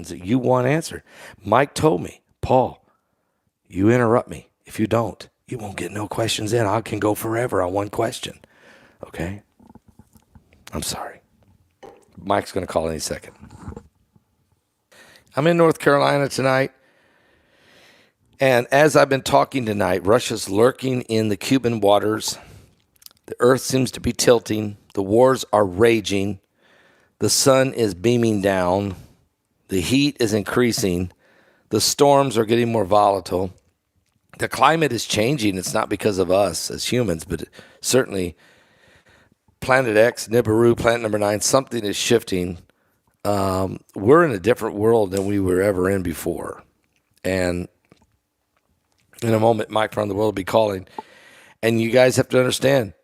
questions that you want answered. Mike told me, Paul, you interrupt me. If you don't, you won't get no questions in. I can go forever on one question. Okay? I'm sorry. Mike's going to call any second. I'm in North Carolina tonight. And as I've been talking tonight, Russia's lurking in the Cuban waters. The earth seems to be tilting. The wars are raging. The sun is beaming down. The heat is increasing. The storms are getting more volatile. The climate is changing. It's not because of us as humans, but certainly Planet X, Nibiru, Planet Number 9, something is shifting. We're in a different world than we were ever in before. And in a moment, Mike from the world will be calling. And you guys have to understand,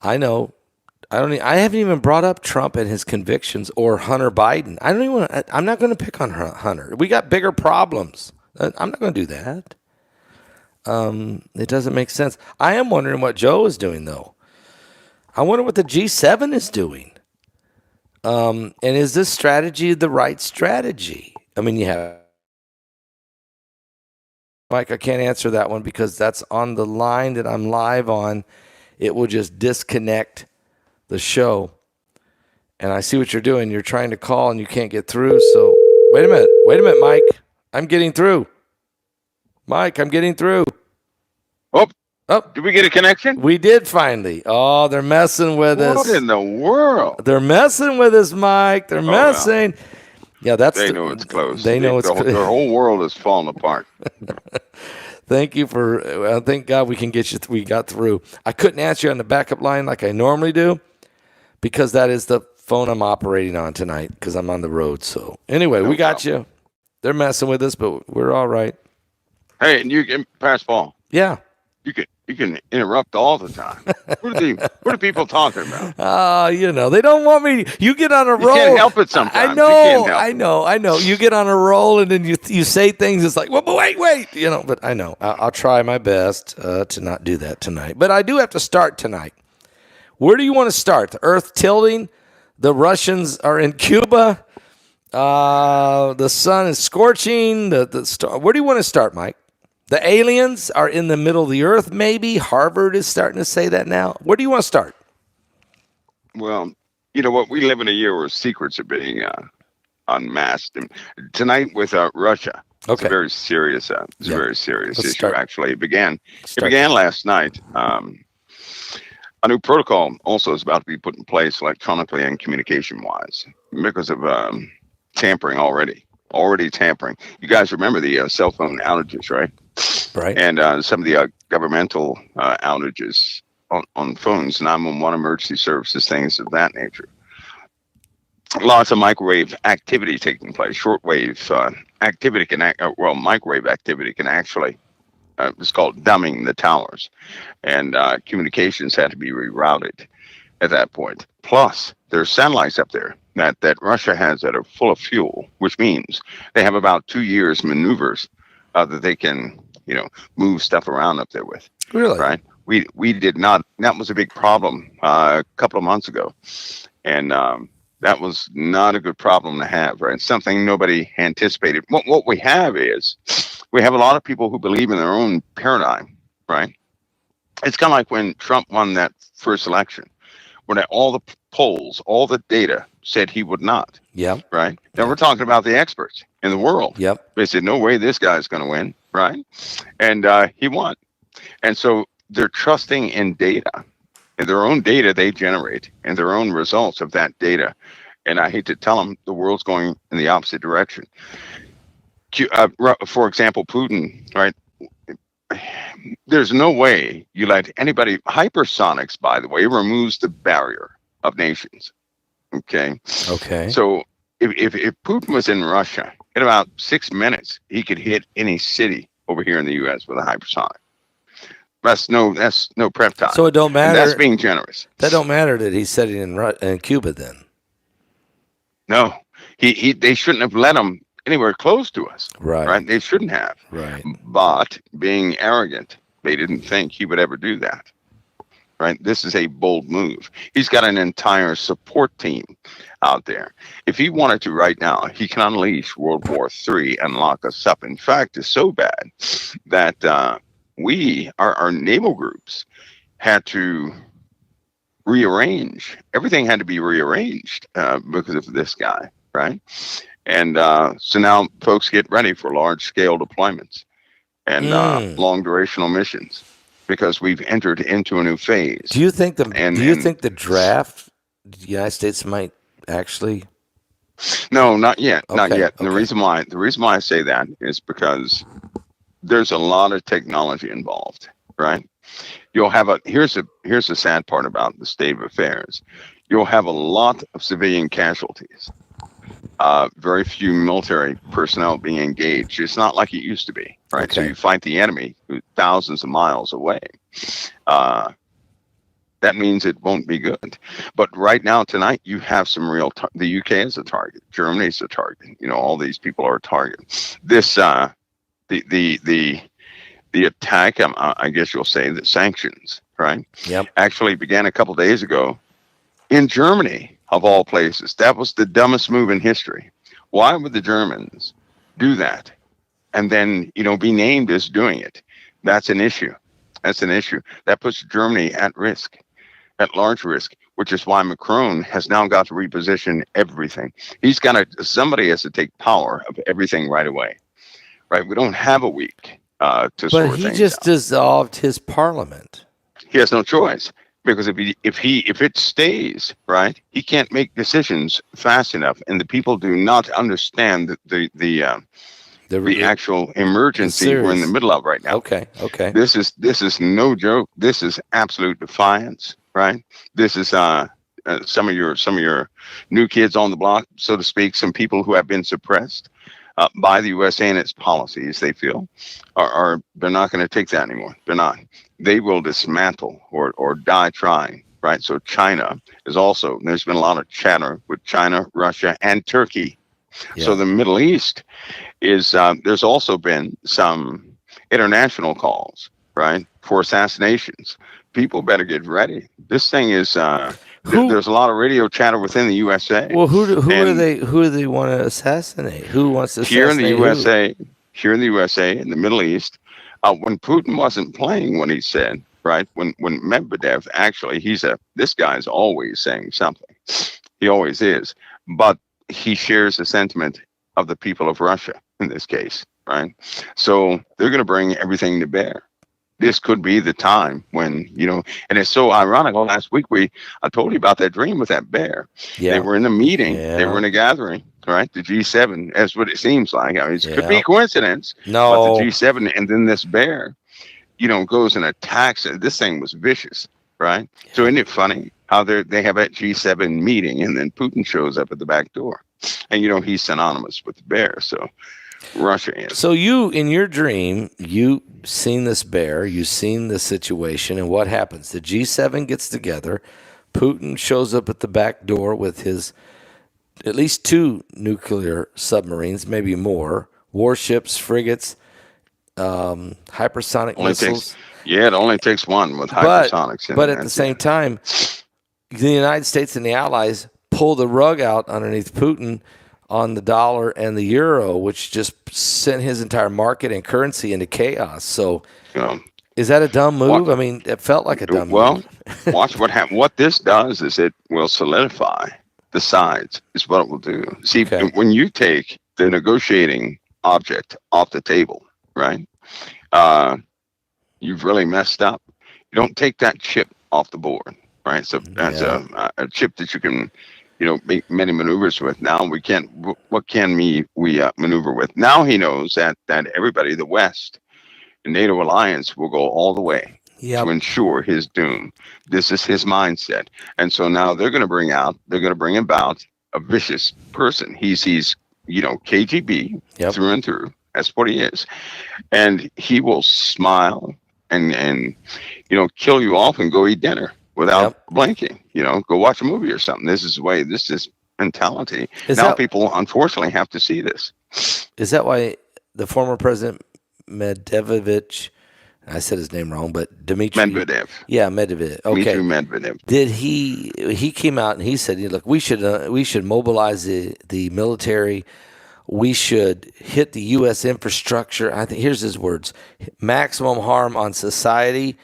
I know, I haven't even brought up Trump and his convictions or Hunter Biden. I'm not going to pick on Hunter. We got bigger problems. I'm not going to do that. It doesn't make sense. I am wondering what Joe is doing, though. I wonder what the G7 is doing. And is this strategy the right strategy? I mean, you have... Mike, I can't answer that one because that's on the line that I'm live on. It will just disconnect the show. And I see what you're doing. You're trying to call and you can't get through. So wait a minute, Mike. I'm getting through. Mike, I'm getting through. Oh, did we get a connection? We did finally. Oh, they're messing with us. What in the world? They're messing with us, Mike. They're messing. Well. Yeah, they know it's close. They know it's close. Their whole world is falling apart. Thank you for. Thank God we can get you. We got through. I couldn't answer you on the backup line like I normally do, because that is the phone I'm operating on tonight because I'm on the road. So anyway, we got you. They're messing with us, but we're all right. Hey, and you can pass Paul. Yeah. You can interrupt all the time. What are people talking about? They don't want me. You get on a roll. You can't help it sometimes. I know. You get on a roll and then you say things. It's like, well, but wait. But I know. I'll try my best to not do that tonight. But I do have to start tonight. Where do you want to start? The earth tilting. The Russians are in Cuba. The sun is scorching. The star. Where do you want to start, Mike? The aliens are in the middle of the earth, maybe. Harvard is starting to say that now. Where do you want to start? Well, you know what? We live in a year where secrets are being unmasked. And tonight with Russia, it's a very serious, a very serious issue. Start. Actually, it began last night. A new protocol also is about to be put in place electronically and communication-wise because of tampering already tampering. You guys remember the cell phone outages, right? Right. And some of the governmental outages on phones, 911 emergency services, things of that nature. Lots of microwave activity taking place. Shortwave activity microwave activity can actually, it's called dumbing the towers. And communications had to be rerouted at that point. Plus, there's satellites up there that Russia has that are full of fuel, which means they have about 2 years maneuvers that they can, move stuff around up there with. Really? Right? We did not. That was a big problem a couple of months ago, and that was not a good problem to have. Right? Something nobody anticipated. What we have is we have a lot of people who believe in their own paradigm. Right? It's kind of like when Trump won that first election, when all the polls, all the data said he would not. Yeah. Right. Now we're talking about the experts in the world. Yep. They said, no way this guy's going to win. Right. And he won. And so they're trusting in data, in their own data they generate and their own results of that data. And I hate to tell them, the world's going in the opposite direction. For example, Putin, right? There's no way you let anybody. Hypersonics, by the way, removes the barrier of nations. Okay. So if Putin was in Russia, in about 6 minutes, he could hit any city over here in the U.S. with a hypersonic. That's no prep time. So it don't matter. And that's being generous. That don't matter that he's sitting in Cuba then. No, they shouldn't have let him anywhere close to us. Right. They shouldn't have. Right. But being arrogant, they didn't think he would ever do that. Right. This is a bold move. He's got an entire support team out there. If he wanted to right now, he can unleash World War III and lock us up. In fact, it's so bad that our naval groups had to rearrange. Everything had to be rearranged because of this guy, right? And so now folks get ready for large scale deployments and long durational missions because we've entered into a new phase. Do you think the draft, the United States might actually? No, not yet, not Okay, yet. And okay. the reason why I say that is because there's a lot of technology involved, right? You'll have here's the sad part about the state of affairs. You'll have a lot of civilian casualties. Very few military personnel being engaged. It's not like it used to be, right? So Okay. you fight the enemy thousands of miles away. That means it won't be good. But right now, tonight, you have some real. The UK is a target. Germany is a target. You know, all these people are a target. This the attack. I guess you'll say the sanctions, right? Yep. Actually began a couple days ago in Germany, of all places. That was the dumbest move in history. Why would the Germans do that and then, be named as doing it? That's an issue. That's an issue. That puts Germany at risk, at large risk, which is why Macron has now got to reposition everything. Somebody has to take power of everything right away, right? We don't have a week to But sort he things just out. dissolved his parliament. He has no choice. Because if it stays, right, he can't make decisions fast enough, and the people do not understand the actual emergency we're in the middle of right now. Okay. This is no joke. This is absolute defiance, right? This is some of your new kids on the block, so to speak. Some people who have been suppressed by the USA and its policies, they feel, are they're not going to take that anymore. They're not. They will dismantle or die trying, right? So China is also, there's been a lot of chatter with China, Russia, and Turkey. Yeah. So the Middle East is, there's also been some international calls, right, for assassinations. People better get ready. This thing is, there's a lot of radio chatter within the USA. Well, who do they want to assassinate? Who wants to assassinate here in the USA, who? Here in the USA, in the Middle East, when Putin wasn't playing what he said, right? When Medvedev actually, this guy's always saying something. He always is, but he shares the sentiment of the people of Russia in this case, right? So they're going to bring everything to bear. This could be the time when, and it's so ironic. Last week I told you about that dream with that bear. Yeah. They were in a meeting. Yeah. They were in a gathering, right? The G7, that's what it seems like. I mean, it could be Yeah. coincidence. No. But the G7, and then this bear, goes and attacks it. This thing was vicious, right? Yeah. So isn't it funny how they have that G7 meeting and then Putin shows up at the back door? And, he's synonymous with the bear. So Russia is. So you, in your dream, you seen this bear, you seen this situation, and what happens? The G7 gets together. Putin shows up at the back door with his at least 2 nuclear submarines, maybe more, warships, frigates, hypersonic missiles. It only takes one with hypersonics. But at the same time, the United States and the Allies pull the rug out underneath Putin on the dollar and the euro, which just sent his entire market and currency into chaos. So is that a dumb move? I mean, it felt like a dumb move. Watch what happens. What this does is it will solidify the sides, is what it will do. See, when you take the negotiating object off the table, right, you've really messed up. You don't take that chip off the board, right? So that's a chip that you can make many maneuvers with. Now what can we maneuver with? Now he knows that everybody, the West, the NATO alliance will go all the way to ensure his doom. This is his mindset. And so now they're going to bring about a vicious person. He's KGB through and through. That's what he is. And he will smile and kill you off and go eat dinner without blinking, go watch a movie or something. This is the way, this is mentality. People unfortunately have to see this. Is that why the former president Medvedev I said his name wrong, but Dmitry. Medvedev. Yeah, Medvedev. Dmitry Okay. Medvedev. Did he came out and he said, look, we should mobilize the military. We should hit the U.S. infrastructure. I think here's his words: maximum harm on society,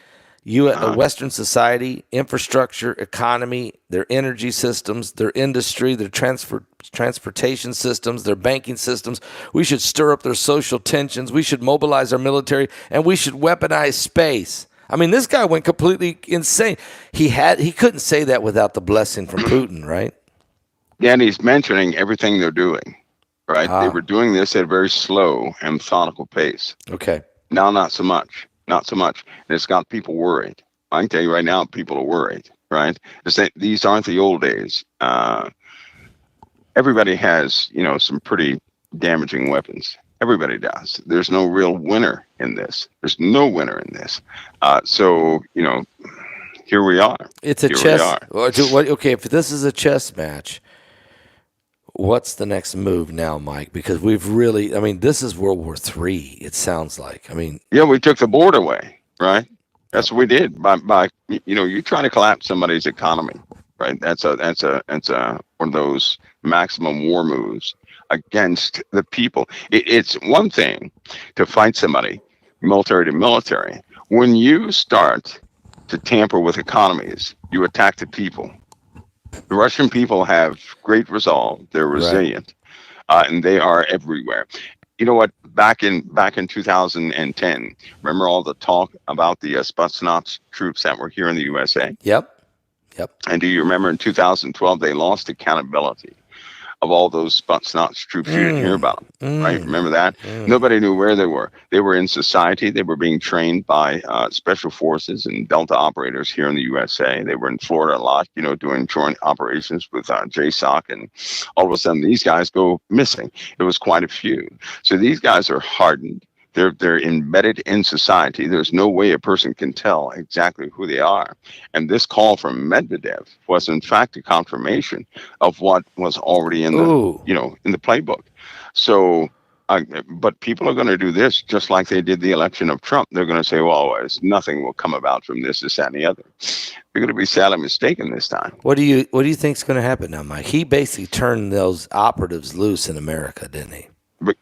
Western society, infrastructure, economy, their energy systems, their industry, their transportation systems, their banking systems. We should stir up their social tensions. We should mobilize our military, and we should weaponize space. I mean, this guy went completely insane. He couldn't say that without the blessing from Putin, right? Yeah, and he's mentioning everything they're doing, right? They were doing this at a very slow and methodical pace. Okay. Now, not so much. Not so much. And it's got people worried. I can tell you right now, people are worried, right? These aren't the old days. Everybody has, some pretty damaging weapons. Everybody does. There's no real winner in this. There's no winner in this. So, here we are. It's a chess. Okay, if this is a chess match, what's the next move now, Mike? Because we've really, this is World War III, it sounds like. Yeah, we took the board away, right? That's what we did by you trying to collapse somebody's economy, right? That's one of those maximum war moves against the people. It's one thing to fight somebody, military to military. When you start to tamper with economies, you attack the people. The Russian people have great resolve. They're resilient, and they are everywhere. You know what? Back in 2010, remember all the talk about the Spetsnaz troops that were here in the USA? Yep. And do you remember in 2012 they lost accountability of all those Spetsnaz troops? You didn't hear about them, right? Remember that? Nobody knew where they were. They were in society. They were being trained by special forces and Delta operators here in the USA. They were in Florida a lot, doing joint operations with JSOC, and all of a sudden these guys go missing. It was quite a few. So these guys are hardened. They're embedded in society. There's no way a person can tell exactly who they are. And this call from Medvedev was in fact a confirmation of what was already in the in the playbook. So, but people are going to do this just like they did the election of Trump. They're going to say, well, nothing will come about from this, that, and the other. They're going to be sadly mistaken this time. What do you think is going to happen now, Mike? He basically turned those operatives loose in America, didn't he? But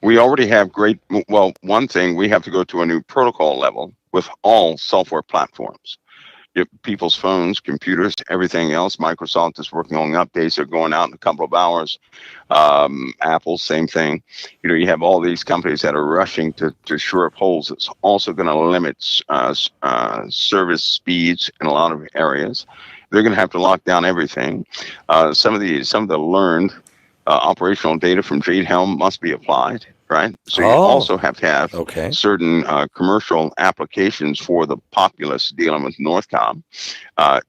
we already have one thing, we have to go to a new protocol level with all software platforms. People's phones, computers, everything else. Microsoft is working on updates. They're going out in a couple of hours. Apple, same thing. You have all these companies that are rushing to shore up holes. It's also going to limit service speeds in a lot of areas. They're going to have to lock down everything. Some of the learned operational data from Jade Helm must be applied. Right. So you also have to have certain commercial applications for the populace dealing with Northcom,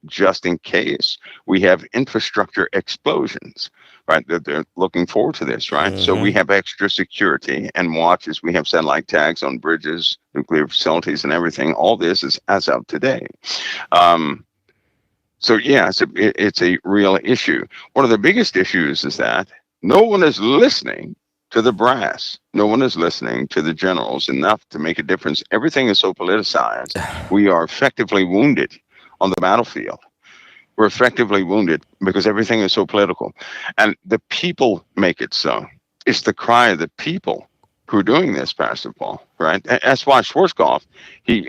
just in case we have infrastructure explosions. Right. They're looking forward to this. Right. So we have extra security and watches. We have satellite tags on bridges, nuclear facilities, and everything. All this is as of today. So, yeah, it's a real issue. One of the biggest issues is that no one is listening to the brass. No one is listening to the generals enough to make a difference. Everything is so politicized. We are effectively wounded on the battlefield. We're effectively wounded because everything is so political. And the people make it so. It's the cry of the people who are doing this, Pastor Paul, right? That's why Schwarzkopf, he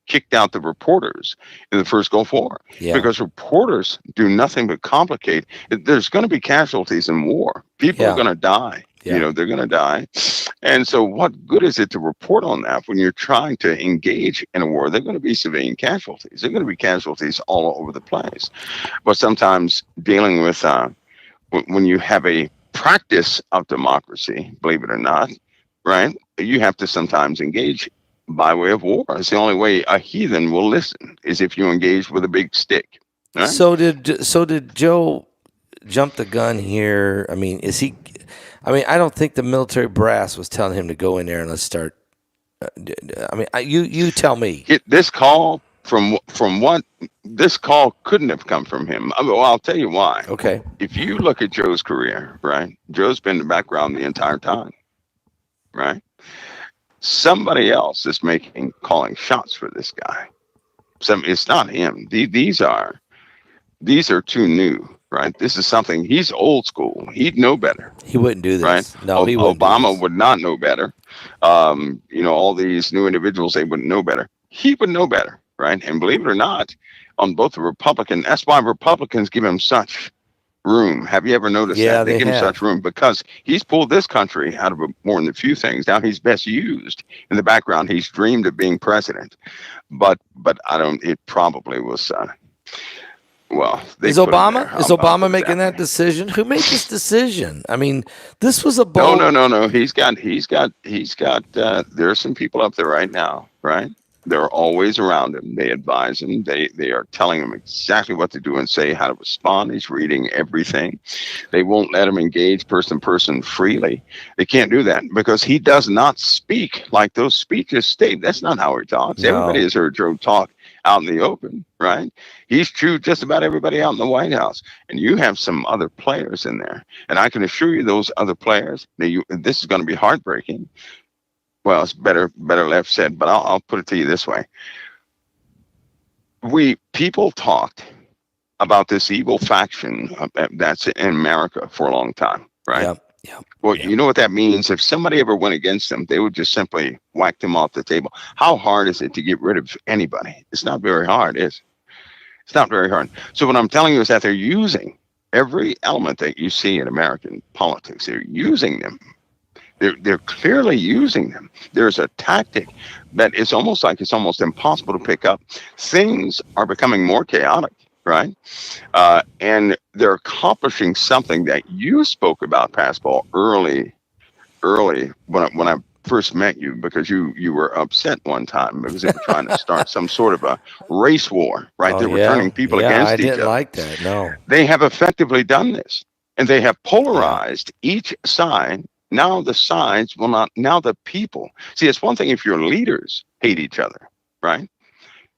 kicked out the reporters in the first Gulf War because reporters do nothing but complicate. There's going to be casualties in war. People are going to die. They're going to die. And so what good is it to report on that when you're trying to engage in a war? They're going to be civilian casualties. They're going to be casualties all over the place. But sometimes dealing with when you have a practice of democracy, believe it or not, right, you have to sometimes engage by way of war. It's the only way a heathen will listen is if you engage with a big stick. Right? So did Joe jump the gun here? I don't think the military brass was telling him to go in there and let's start. You tell me. This call from what this call couldn't have come from him. Well, I'll tell you why. Okay. If you look at Joe's career, right? Joe's been in the background the entire time, right? Somebody else is calling shots for this guy. It's not him. These are too new, right? This is something, he's old school. He'd know better, He wouldn't do right? this. No, he wouldn't do Obama this. would not know better. All these new individuals, they wouldn't know better. He would know better, right? And believe it or not, on both the Republican, that's why Republicans give him such room. Have you ever noticed Yeah, that? They they give him have. such room because he's pulled this country out of more than a few things. Now he's best used in the background. He's dreamed of being president, but I don't. It probably was. Well, they Is put him there. Obama is I'll Obama put it making that that way. decision? Who made this decision? I mean, this was a No, bold. no, no, no. He's got. There are some people up there right now, right? They're always around him. They advise him. They are telling him exactly what to do and say, how to respond. He's reading everything. They won't let him engage person to person freely. They can't do that because he does not speak like those speeches state. That's not how he talks. Everybody No. has heard Joe talk out in the open, right? He's chewed just about everybody out in the White House. And you have some other players in there. And I can assure you those other players, this is going to be heartbreaking. Well, it's better left said, but I'll put it to you this way. People talked about this evil faction that's in America for a long time, right? Yep. Yep. Well, Yep. you know what that means? If somebody ever went against them, they would just simply whack them off the table. How hard is it to get rid of anybody? It's not very hard, is it? It's not very hard. So what I'm telling you is that they're using every element that you see in American politics. They're using them. They're clearly using them. There's a tactic that it's almost impossible to pick up. Things are becoming more chaotic, right? And they're accomplishing something that you spoke about, Pascal, early when I first met you, because you were upset one time because they were trying to start some sort of a race war, right? Oh They were yeah. turning people Yeah, I against each didn't other. like that. No. They have effectively done this, and they have Yeah. polarized each side. Now the sides will not. Now the people. See, it's one thing if your leaders hate each other, right?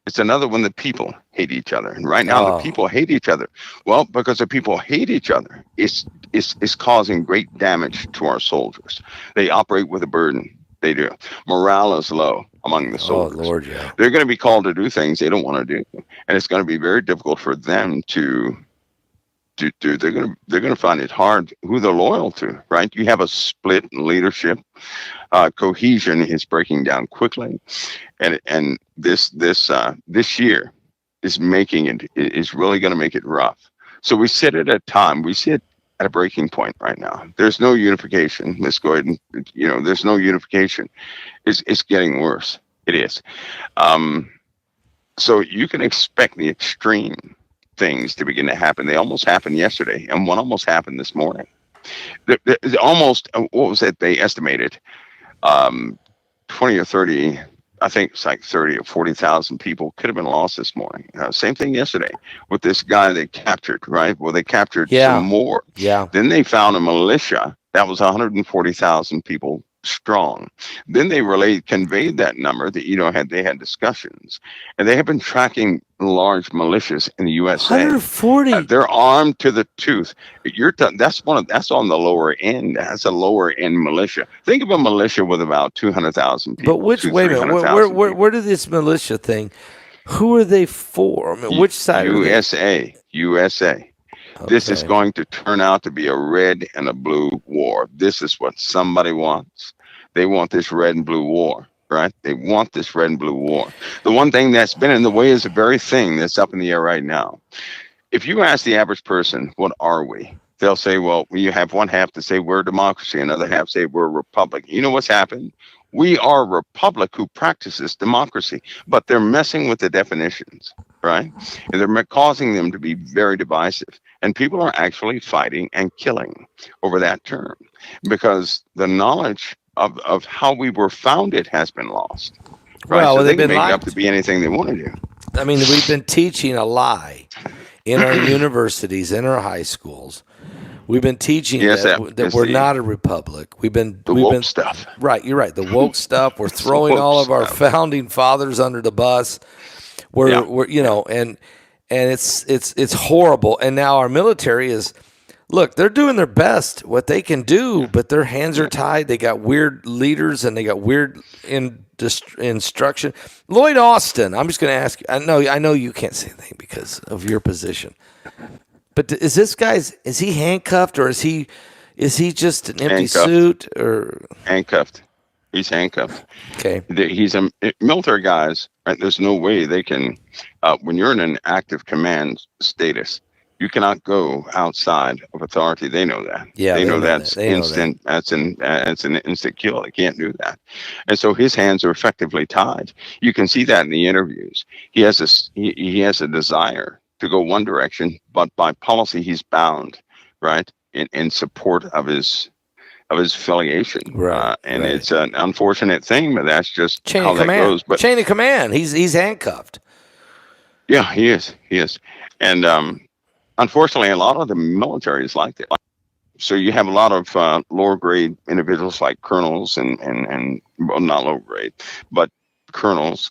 It's another when the people hate each other. And right now the Oh. people hate each other. Well, because the people hate each other, it's causing great damage to our soldiers. They operate with a burden. They do. Morale is low among the Oh soldiers. Lord, yeah. They're going to be called to do things they don't want to do, and it's going to be very difficult for them to do. They're going to find it hard who they're loyal to, right? You have a split in leadership. Cohesion is breaking down quickly, and this year is really going to make it rough. So we sit at a breaking point right now. There's no unification. Let's go ahead and there's no unification. It's getting worse. It is. So you can expect the extreme things to begin to happen. They almost happened yesterday, and one almost happened this morning. Almost, what was it? They estimated 20 or 30. I think it's like 30 or 40,000 people could have been lost this morning. Same thing yesterday with this guy they captured, right? Well, they captured some Yeah. more. Yeah. Then they found a militia that was 140,000 people strong. Then they conveyed that number that they had discussions, and they have been tracking large militias in the USA. 140. They're armed to the tooth. That's on the lower end. That's a lower end militia. Think of a militia with about 200,000 people. But wait a minute. 300,000 people. Where did this militia thing? Who are they for? I mean, which side are they? USA. This is Okay. going to turn out to be a red and a blue war. This is what somebody wants. They want this red and blue war, right? They want this red and blue war. The one thing that's been in the way is the very thing that's up in the air right now. If you ask the average person, what are we? They'll say, well, you have one half to say we're a democracy, another half say we're a republic. You know what's happened? We are a republic who practices democracy, but they're messing with the definitions, right? And they're causing them to be very divisive. And people are actually fighting and killing over that term because the knowledge of how we were founded has been lost. Right? Well, So they they've can been make it up lied to be anything they want to do. I mean, we've been teaching a lie in our universities, in our high schools. We've been teaching Yes, that we're not a republic. We've been Stuff. Right, you're right. The woke stuff. We're throwing all of our founding fathers under the bus. We're and it's horrible. And now our military is Look, they're doing their best, what they can do, but their hands are tied. They got weird leaders and they got weird instruction. Lloyd Austin, I'm just going to ask you. I know you can't say anything because of your position. But is this guy's? Is he handcuffed or is he just an empty suit or handcuffed? He's handcuffed. Okay. He's a military guys. Right? There's no way they can. When you're in an active command status, you cannot go outside of authority. They know that. Yeah, they know that's instant. That's an instant kill. They can't do that. And so his hands are effectively tied. You can see that in the interviews. He has a desire to go one direction, but by policy he's bound, right, in support of his affiliation. Right. And it's an unfortunate thing, but that's just chain how of that command. goes. But chain of command. He's handcuffed. Yeah, he is. And unfortunately, a lot of the military is like that. So you have a lot of lower grade individuals like colonels and well, not low grade, but colonels,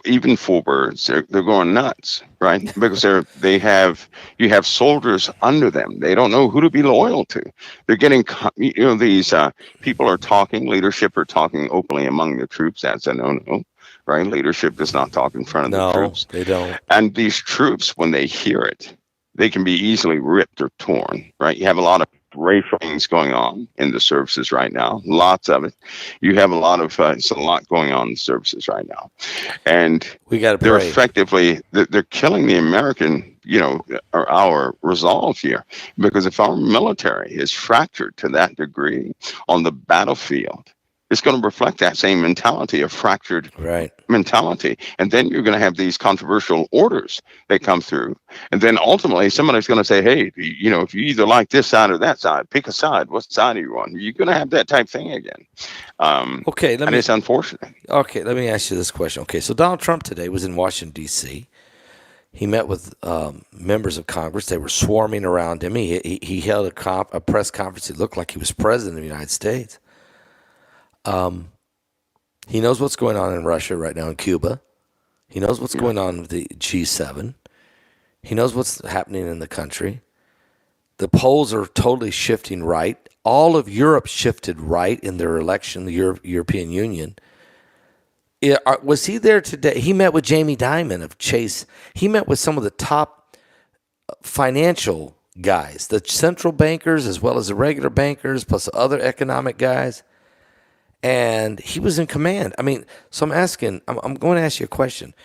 even full birds. They're going nuts, right? Because you have soldiers under them. They don't know who to be loyal to. They're getting, these people are talking. Leadership are talking openly among the troops. That's a no-no. Right? Leadership does not talk in front of the troops. No, they don't. And these troops, when they hear it, they can be easily ripped or torn, right? You have a lot of racial things going on in the services right now. Lots of it. You have a lot of, it's a lot going on in the services right now. And we got to they're effectively, they're killing the American, or our resolve here. Because if our military is fractured to that degree on the battlefield, it's going to reflect that same mentality, a fractured mentality. And then you're going to have these controversial orders that come through. And then ultimately somebody's going to say, hey, if you either like this side or that side, pick a side. What side are you on? You're going to have that type thing again. It's unfortunate. Okay, let me ask you this question. Okay, so Donald Trump today was in Washington, D.C. He met with members of Congress. They were swarming around him. He held a press conference. It looked like he was president of the United States. He knows what's going on in Russia right now, in Cuba. He knows what's going on with the G7. He knows what's happening in the country. The polls are totally shifting right. All of Europe shifted right in their election, the European Union. Was he there today? He met with Jamie Dimon of Chase. He met with some of the top financial guys, the central bankers as well as the regular bankers, plus the other economic guys. And he was in command. I mean, so I'm going to ask you a question.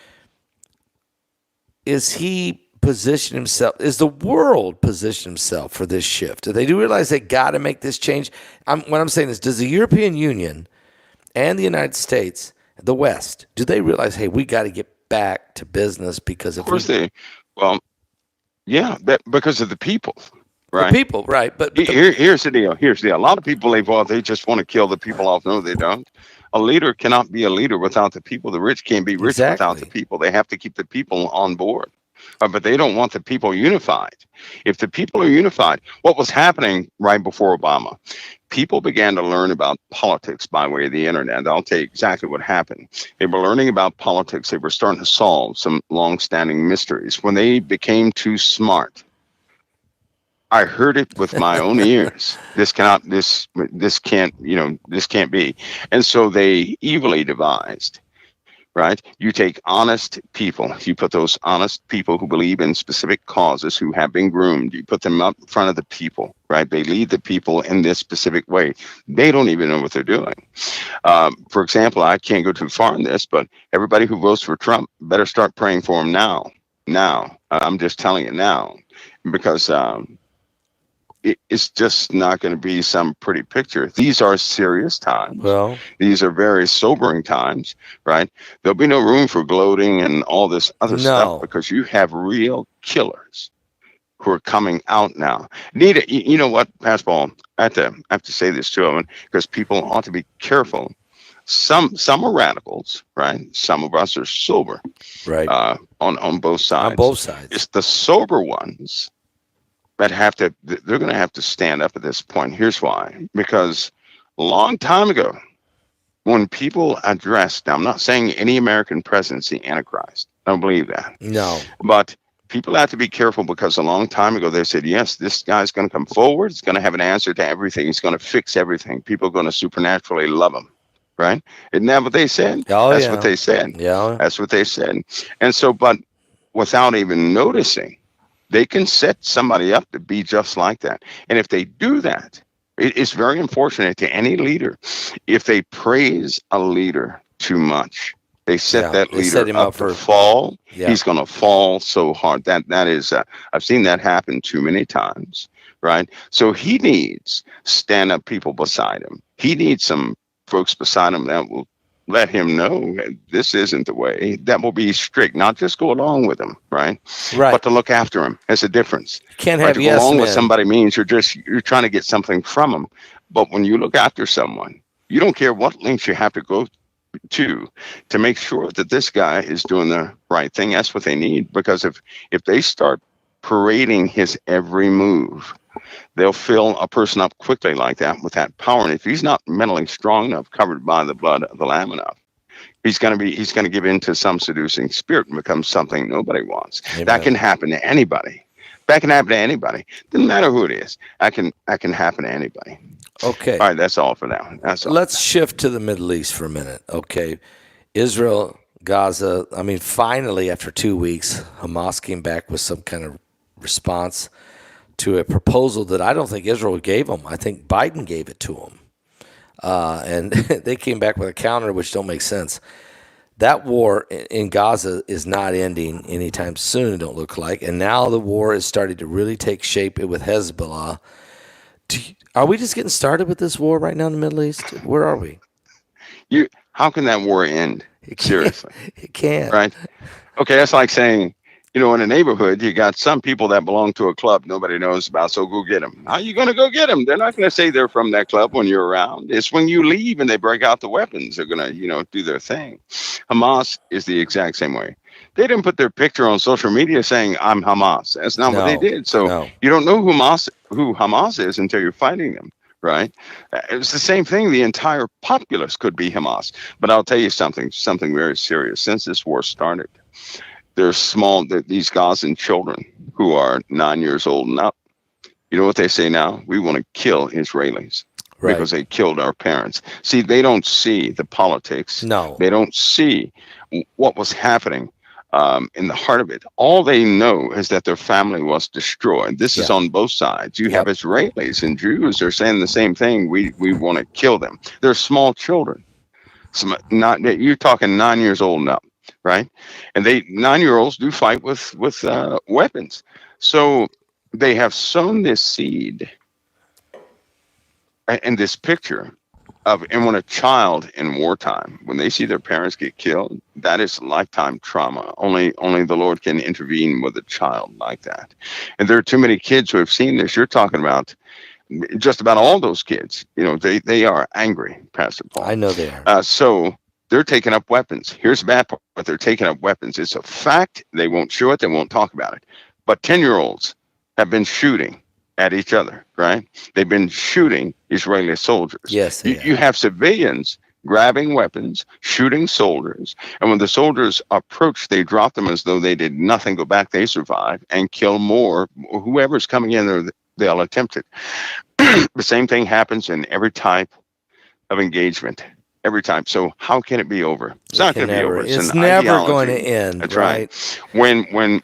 Is he positioned himself, is the world positioned himself for this shift? Do they realize they got to make this change? What I'm saying is, does the European Union and the United States, the West, do they realize, hey, we got to get back to business because of course because of the people. Right. The people, right. But here's the deal. A lot of people believe, well, they just want to kill the people off. No, they don't. A leader cannot be a leader without the people. The rich can't be rich without the people. They have to keep the people on board. But they don't want the people unified. If the people are unified, what was happening right before Obama? People began to learn about politics by way of the internet. I'll tell you exactly what happened. They were learning about politics. They were starting to solve some long-standing mysteries. When they became too smart, I heard it with my own ears. This can't be. And so they evilly devised, right? You take honest people, you put those honest people who believe in specific causes, who have been groomed, you put them up in front of the people, right? They lead the people in this specific way. They don't even know what they're doing. For example, I can't go too far in this, but everybody who votes for Trump better start praying for him now. I'm just telling you now, because it's just not going to be some pretty picture. These are serious times. Well, these are very sobering times, right? There'll be no room for gloating and all this other stuff, because you have real killers who are coming out now. You know what, Pascal? I have to say this to them, because people ought to be careful. Some are radicals, right? Some of us are sober, right? On both sides. On both sides. It's the sober ones that they're going to have to stand up at this point. Here's why. Because a long time ago, when people addressed, now I'm not saying any American president's the Antichrist. I don't believe that. No. But people have to be careful, because a long time ago they said, yes, this guy's going to come forward. He's going to have an answer to everything. He's going to fix everything. People are going to supernaturally love him. Right? Isn't that what they said? Oh, That's what yeah. they said. Yeah. That's what they said. And so, but without even noticing, they can set somebody up to be just like that. And if they do that, it's very unfortunate to any leader if they praise a leader too much. They set that They leader set him up up to for fall. Yeah. He's going to fall so hard. That is, I've seen that happen too many times. Right? So he needs stand-up people beside him. He needs some folks beside him that will let him know this isn't the way, that will be strict, not just go along with him, right? Right. But to look after him. There's a difference. You can't Right? have To go yes along with men. somebody means you're trying to get something from them. But when you look after someone, you don't care what lengths you have to go to make sure that this guy is doing the right thing. That's what they need, because if they start parading his every move, they'll fill a person up quickly like that with that power. And if he's not mentally strong enough, covered by the blood of the Lamb enough, he's going to give in to some seducing spirit and become something nobody wants. Amen. That can happen to anybody. That can happen to anybody. Doesn't matter who it is. That can happen to anybody. Okay. All right, that's all for now. That's all. Let's shift to the Middle East for a minute. Okay. Israel, Gaza. I mean, finally, after 2 weeks, Hamas came back with some kind of response to a proposal that I don't think Israel gave them. I think Biden gave it to them. And they came back with a counter, which don't make sense. That war in Gaza is not ending anytime soon, it don't look like. And now the war is starting to really take shape with Hezbollah. Are we just getting started with this war right now in the Middle East? Where are we? How can that war end? Seriously. It can't. Right? Okay, that's like saying, in a neighborhood, you got some people that belong to a club nobody knows about, so go get them. How are you going to go get them? They're not going to say they're from that club when you're around. It's when you leave and they break out the weapons, they're going to, do their thing. Hamas is the exact same way. They didn't put their picture on social media saying, I'm Hamas. That's not what they did. So you don't know who Hamas is until you're fighting them. Right? It's the same thing. The entire populace could be Hamas. But I'll tell you something very serious. Since this war started, there's these Gazan children who are 9 years old and up. You know what they say now? We want to kill Israelis. Right. Because they killed our parents. See, they don't see the politics. No. They don't see what was happening in the heart of it. All they know is that their family was destroyed. This is on both sides. You have Israelis and Jews are saying the same thing. We want to kill them. They're small children. You're talking 9 years old and up. Right? And 9-year-olds do fight with weapons. So they have sown this seed and this picture and when a child in wartime, when they see their parents get killed, that is lifetime trauma. Only the Lord can intervene with a child like that. And there are too many kids who have seen this. You're talking about just about all those kids. They are angry, Pastor Paul. I know they are. So they're taking up weapons. Here's the bad part, but they're taking up weapons. It's a fact. They won't show it. They won't talk about it. But 10-year-olds have been shooting at each other, right? They've been shooting Israeli soldiers. Yes. You have civilians grabbing weapons, shooting soldiers. And when the soldiers approach, they drop them as though they did nothing, go back, they survive, and kill more. Whoever's coming in there, they'll attempt it. The same thing happens in every type of engagement. Every time. So how can it be over? It's not going to be over. It's never going to end. That's right. When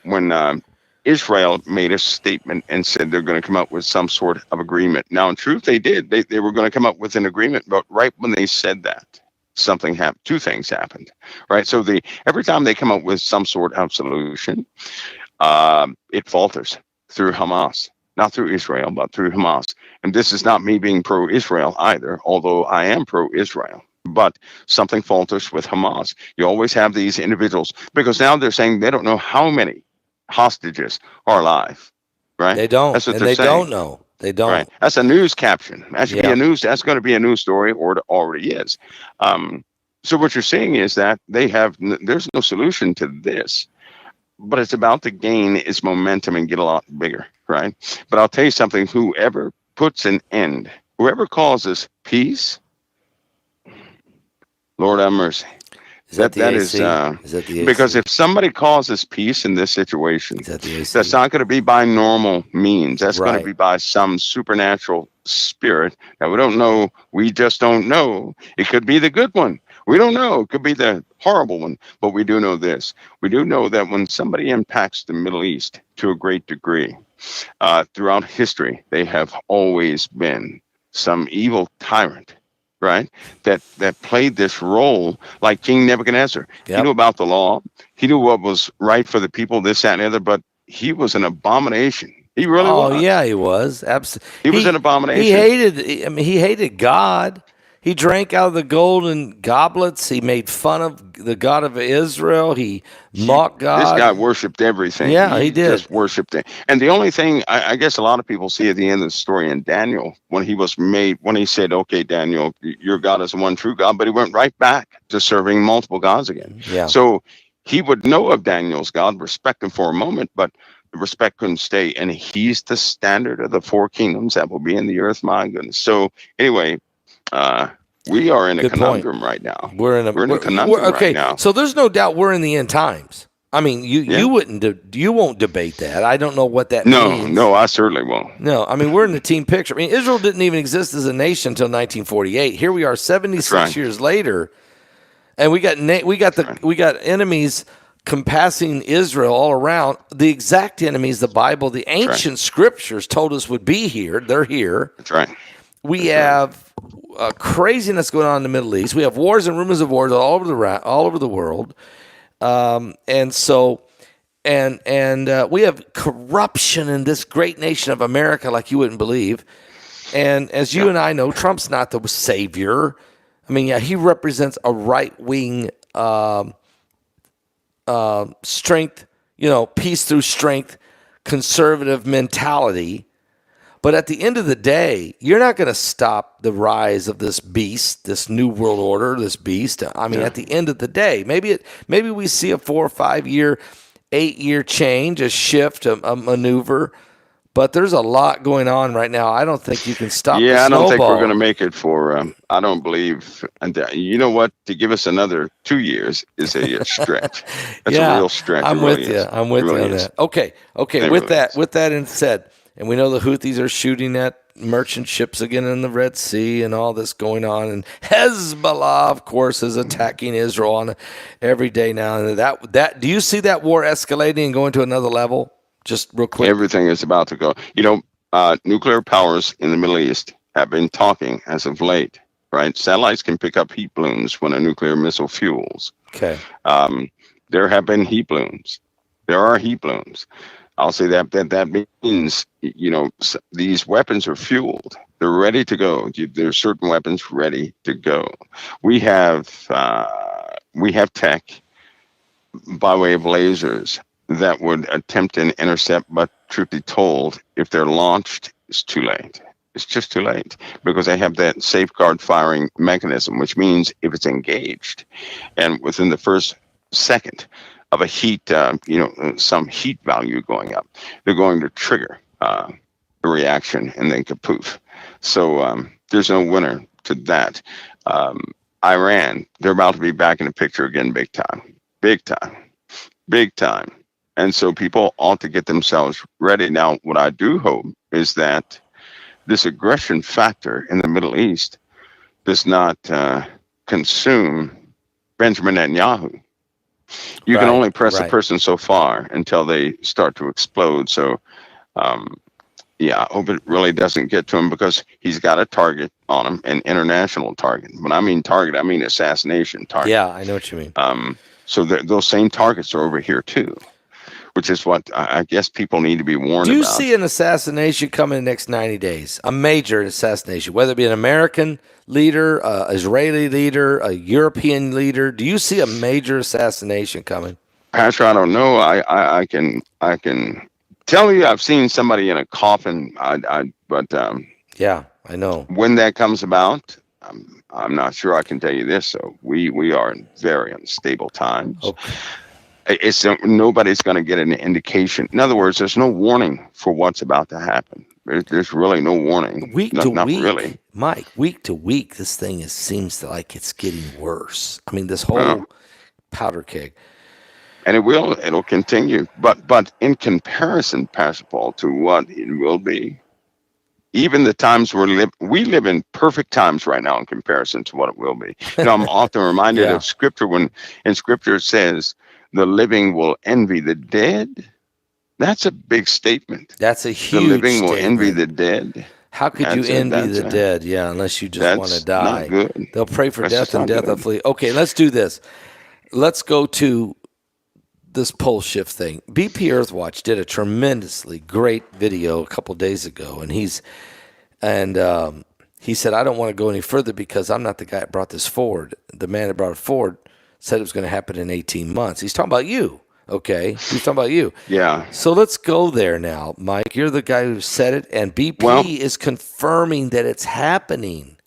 Israel made a statement and said they're going to come up with some sort of agreement. Now, in truth, they did. They were going to come up with an agreement, but right when they said that, something happened. Two things happened. Right. So every time they come up with some sort of solution, it falters through Hamas. Not through Israel, but through Hamas. And this is not me being pro-Israel either, although I am pro-Israel. But something falters with Hamas. You always have these individuals, because now they're saying they don't know how many hostages are alive, right? They don't. That's what and they're they saying. Don't know. They don't. Right. That's a news caption. That should be a news. That's going to be a news story, or it already is. So what you're saying is that there's no solution to this, but it's about to gain its momentum and get a lot bigger, right? But I'll tell you something. Whoever puts an end, whoever causes peace, Lord have mercy. Is that the That is AC? Is that the because AC? if somebody causes peace in this situation, Is that the AC? that's not going to be by normal means. That's going to Right. be by some supernatural spirit that we don't know. We just don't know. It could be the good one. We don't know. It could be the horrible one. But we do know this. We do know that when somebody impacts the Middle East to a great degree, throughout history, they have always been some evil tyrant, right? That played this role, like King Nebuchadnezzar. He Yep. knew about the law. He knew what was right for the people, this, that, and the other. But he was an abomination. He really Oh was. yeah, he was. Absolutely. He was an He abomination. hated. I mean, he hated God. He drank out of the golden goblets. He made fun of the God of Israel. He mocked This guy God. worshipped everything. Yeah, he He did. just worshipped it. And the only thing I guess a lot of people see at the end of the story in Daniel, when he was made, when he said, "Okay, Daniel, your God is the one true God," but he went right back to serving multiple gods again. Yeah. So he would know of Daniel's God, respect him for a moment, but the respect couldn't stay. And he's the standard of the four kingdoms that will be in the earth. My goodness. So anyway, uh, we are in a Good point. conundrum right now. We're in a We're in a conundrum right okay. now. So there's no doubt we're in the end times. I mean, you Yeah. you won't debate that. I don't know what that No, means. no, I certainly won't. No, I mean we're in the team picture. I mean Israel didn't even exist as a nation until 1948. Here we are, 76 right. years later, and we got enemies compassing Israel all around. The exact enemies the Bible, the ancient scriptures told us would be here. They're here. That's right. We have craziness going on in the Middle East. We have wars and rumors of wars all over the world, and so we have corruption in this great nation of America like you wouldn't believe. And as you and I know, Trump's not the savior. I mean, yeah, he represents a right wing strength, peace through strength, conservative mentality. But at the end of the day, you're not going to stop the rise of this beast, this new world order, this beast. I mean, at the end of the day, maybe we see a 4 or 5 year, 8 year change, a shift, a maneuver. But there's a lot going on right now. I don't think you can stop. Yeah, the I don't think we're snowball. going to make it for. I don't believe. And you know what? To give us another 2 years is a stretch. That's a real stretch. I'm It really with you. is. I'm with It you really on is. that. Okay. It With really that, is. with that said, and we know the Houthis are shooting at merchant ships again in the Red Sea, and all this going on. And Hezbollah, of course, is attacking Israel on every day now. And that do you see that war escalating and going to another level? Just real quick. Everything is about to go. Nuclear powers in the Middle East have been talking as of late. Right, satellites can pick up heat balloons when a nuclear missile fuels. Okay. There have been heat balloons. There are heat balloons. I'll say that means, these weapons are fueled. They're ready to go. There's certain weapons ready to go. We have tech by way of lasers that would attempt an intercept, but truth be told, if they're launched, it's too late. It's just too late because they have that safeguard firing mechanism, which means if it's engaged and within the first second of a heat, some heat value going up, they're going to trigger the reaction and then kapoof. So there's no winner to that. Iran, they're about to be back in the picture again, big time. And so people ought to get themselves ready. Now, what I do hope is that this aggression factor in the Middle East does not consume Benjamin Netanyahu. You can only press a person so far until they start to explode. So, I hope it really doesn't get to him because he's got a target on him, an international target. When I mean target, I mean assassination target. Yeah, I know what you mean. So those same targets are over here too, which is what I guess people need to be warned about. Do you see an assassination coming in the next 90 days? A major assassination, whether it be an American leader, Israeli leader, a European leader. Do you see a major assassination coming? Pastor, I don't know. I can tell you I've seen somebody in a coffin. Yeah, I know. When that comes about, I'm not sure I can tell you this. So we are in very unstable times. Okay. Nobody's going to get an indication. In other words, there's no warning for what's about to happen. There's really no warning. Week to week, really. Mike. Week to week, this thing seems like it's getting worse. I mean, this whole powder keg. And it'll continue. But in comparison, Pastor Paul, to what it will be, even the times we live in perfect times right now in comparison to what it will be. I'm often reminded Yeah. of Scripture when in Scripture it says, the living will envy the dead. That's a big statement. That's a The huge living will statement. envy the dead. How could you envy the dead? Yeah, unless you just want to That's die. not good. They'll pray for That's death just and not death will good. flee. Okay, let's do this. Let's go to this pole shift thing. BP Earthwatch did a tremendously great video a couple days ago, and he said, I don't want to go any further because I'm not the guy that brought this forward. The man that brought it forward said it was going to happen in 18 months. He's talking about you, okay? He's talking about you. Yeah. So let's go there now, Mike. You're the guy who said it, and BP is confirming that it's happening.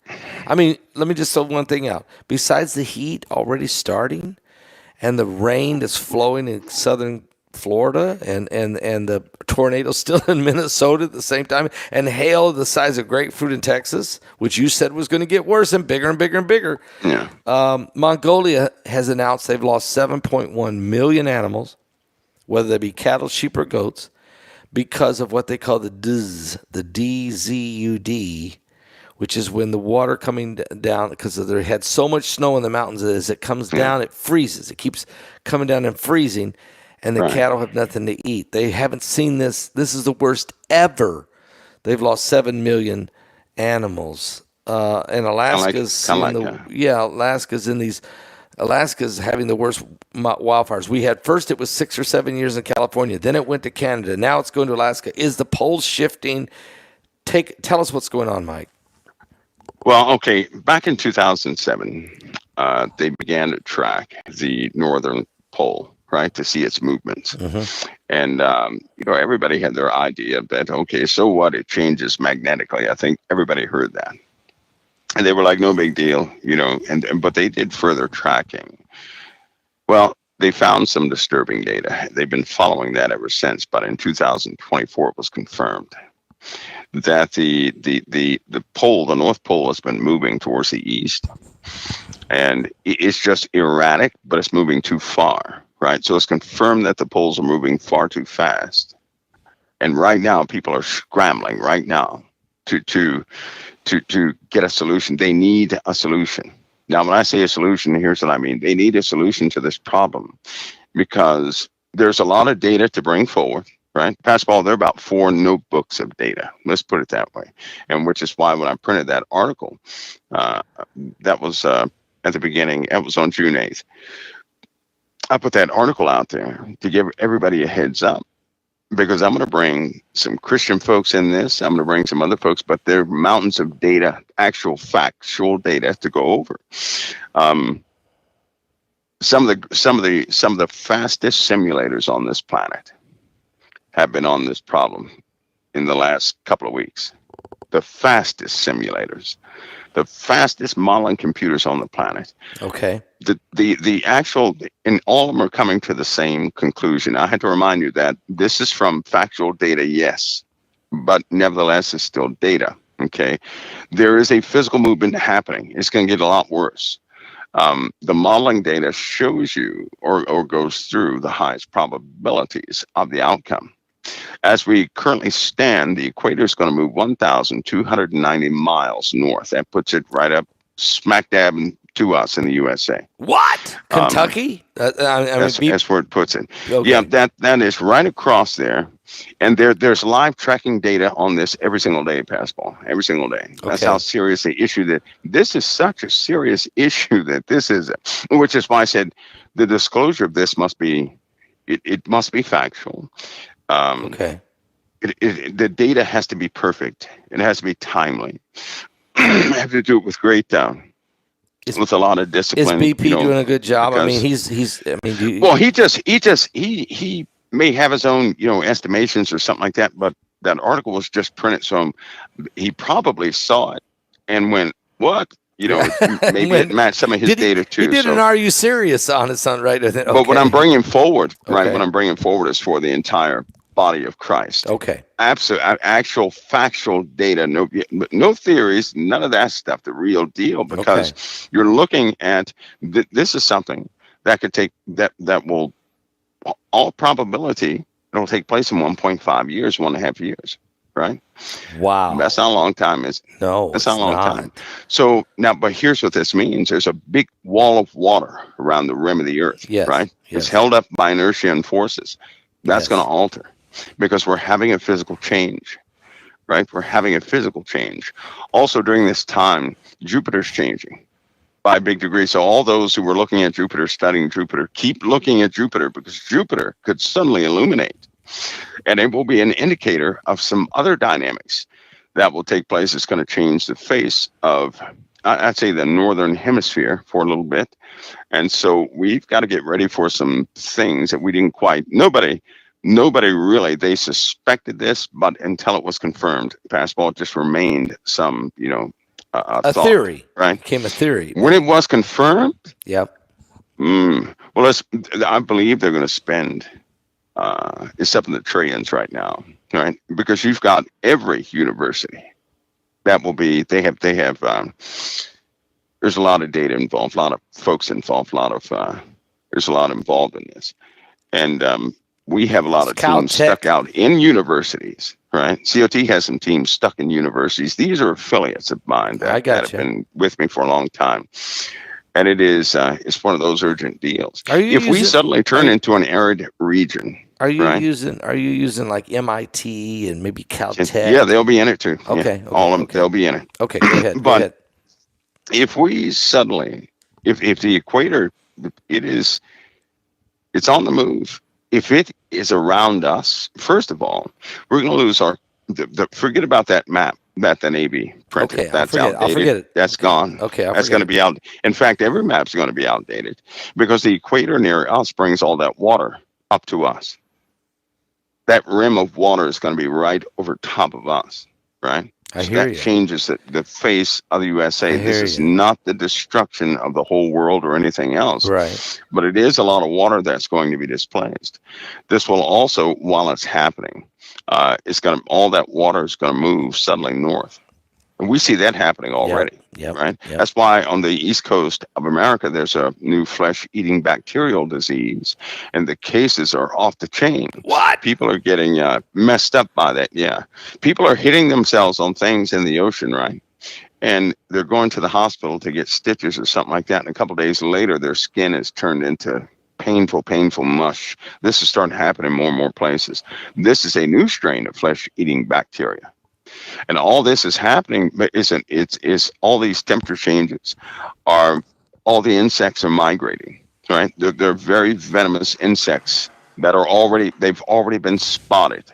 I mean, let me just throw one thing out. Besides the heat already starting and the rain that's flowing in southern Florida and the tornadoes still in Minnesota at the same time, and hail the size of grapefruit in Texas, which you said was going to get worse and bigger and bigger and bigger. Yeah. Mongolia has announced they've lost 7.1 million animals, whether they be cattle, sheep, or goats, because of what they call the DZUD, which is when the water coming down, because they had so much snow in the mountains, as it comes down, it freezes. It keeps coming down and freezing, and the cattle have nothing to eat. They haven't seen this. This is the worst ever. They've lost 7 million animals. And Alaska's Alaska's having the worst wildfires. We had first it was 6 or 7 years in California, then it went to Canada. Now it's going to Alaska. Is the poles shifting? Tell us what's going on, Mike. Well, okay. Back in 2007, they began to track the northern pole, right, to see its movements. Mm-hmm. And, everybody had their idea that, okay, so what? It changes magnetically. I think everybody heard that. And they were like, no big deal, but they did further tracking. Well, they found some disturbing data. They've been following that ever since. But in 2024, it was confirmed that the pole, the North Pole, has been moving towards the east, and it's just erratic, but it's moving too far, right? So it's confirmed that the poles are moving far too fast, and right now people are scrambling right now to get a solution. They need a solution. Now, when I say a solution, here's what I mean. They need a solution to this problem because there's a lot of data to bring forward. Right, Pastor Paul, there are about 4 notebooks of data. Let's put it that way, and which is why when I printed that article, that was at the beginning. It was on June 8th. I put that article out there to give everybody a heads up because I'm going to bring some Christian folks in this. I'm going to bring some other folks, but there are mountains of data, actual factual data to go over. Some of the fastest simulators on this planet have been on this problem in the last couple of weeks. The fastest simulators, the fastest modeling computers on the planet. Okay. The actual, and all of them are coming to the same conclusion. I had to remind you that this is from factual data, yes, but nevertheless, it's still data. Okay. There is a physical movement happening. It's going to get a lot worse. The modeling data shows you or goes through the highest probabilities of the outcome. As we currently stand, the equator is going to move 1,290 miles north. That puts it right up smack dab to us in the USA. What? Kentucky? That's where it puts it. Okay. Yeah, that is right across there. And there's live tracking data on this every single day, Pascal. Every single day. That's how serious the issue that this is such a serious issue that this is, which is why I said the disclosure of this must be, it must be factual. The data has to be perfect. It has to be timely. You have to do it with great with a lot of discipline. Is BP doing a good job? I mean, he may have his own estimations or something like that, but that article was just printed, so he probably saw it and went, "What?" Maybe it matched some of his data too. He did an "Are you serious?" on his son, right? Okay. But what I'm bringing forward, right? What I'm bringing forward is for the entire body of Christ. Okay. Absolute, actual, factual data. No theories. None of that stuff. The real deal. Because you're looking at this is something that could take that will all probability it'll take place in 1.5 years, 1.5 years, right? Wow. That's not a long time, is it? No, That's it's not a long not. time. So now, but here's what this means: there's a big wall of water around the rim of the Earth, Yes. right? Yes. It's held up by inertia and forces. That's Yes. going to alter because we're having a physical change, right? We're having a physical change. Also, during this time, Jupiter's changing by a big degree. So all those who were looking at Jupiter, studying Jupiter, keep looking at Jupiter because Jupiter could suddenly illuminate, and it will be an indicator of some other dynamics that will take place. It's going to change the face of, I'd say, the northern hemisphere for a little bit. And so we've got to get ready for some things that we didn't quite, nobody really, they suspected this, but until it was confirmed, fastball, it just remained some, A thought, theory. right? Became a theory. When it was confirmed, Yep. well, I believe they're going to spend, it's up in the trillions right now, right? Because you've got every university that will be, they have, there's a lot of data involved, a lot of folks involved, there's a lot involved in this. And we have a lot of teams stuck out in universities, right? COT has some teams stuck in universities. These are affiliates of mine that have been with me for a long time. And it's one of those urgent deals. If we suddenly turn into an arid region, Are you using like MIT and maybe Caltech? Yeah, they'll be in it too. Okay. Yeah, all of them, they'll be in it. Okay, go ahead. But if we suddenly, if the equator, it's on the move. If it is around us, first of all, we're going to lose forget about that map that the Navy printed. Okay, that's outdated. I'll forget it. That's gone. Okay, that's going to be out. In fact, every map's going to be outdated because the equator near us brings all that water up to us. That rim of water is going to be right over top of us, right? That changes the face of the USA. This is not the destruction of the whole world or anything else. Right. But it is a lot of water that's going to be displaced. This will also, while it's happening, all that water is going to move suddenly north. And we see that happening already, right? Yep. That's why on the east coast of America, there's a new flesh-eating bacterial disease, and the cases are off the chain. What? People are getting messed up by that, yeah. People are hitting themselves on things in the ocean, right? And they're going to the hospital to get stitches or something like that, and a couple of days later, their skin is turned into painful mush. This is starting to happen in more and more places. This is a new strain of flesh-eating bacteria. And all this is happening, but it's all these temperature changes all the insects are migrating, right? They're very venomous insects that they've already been spotted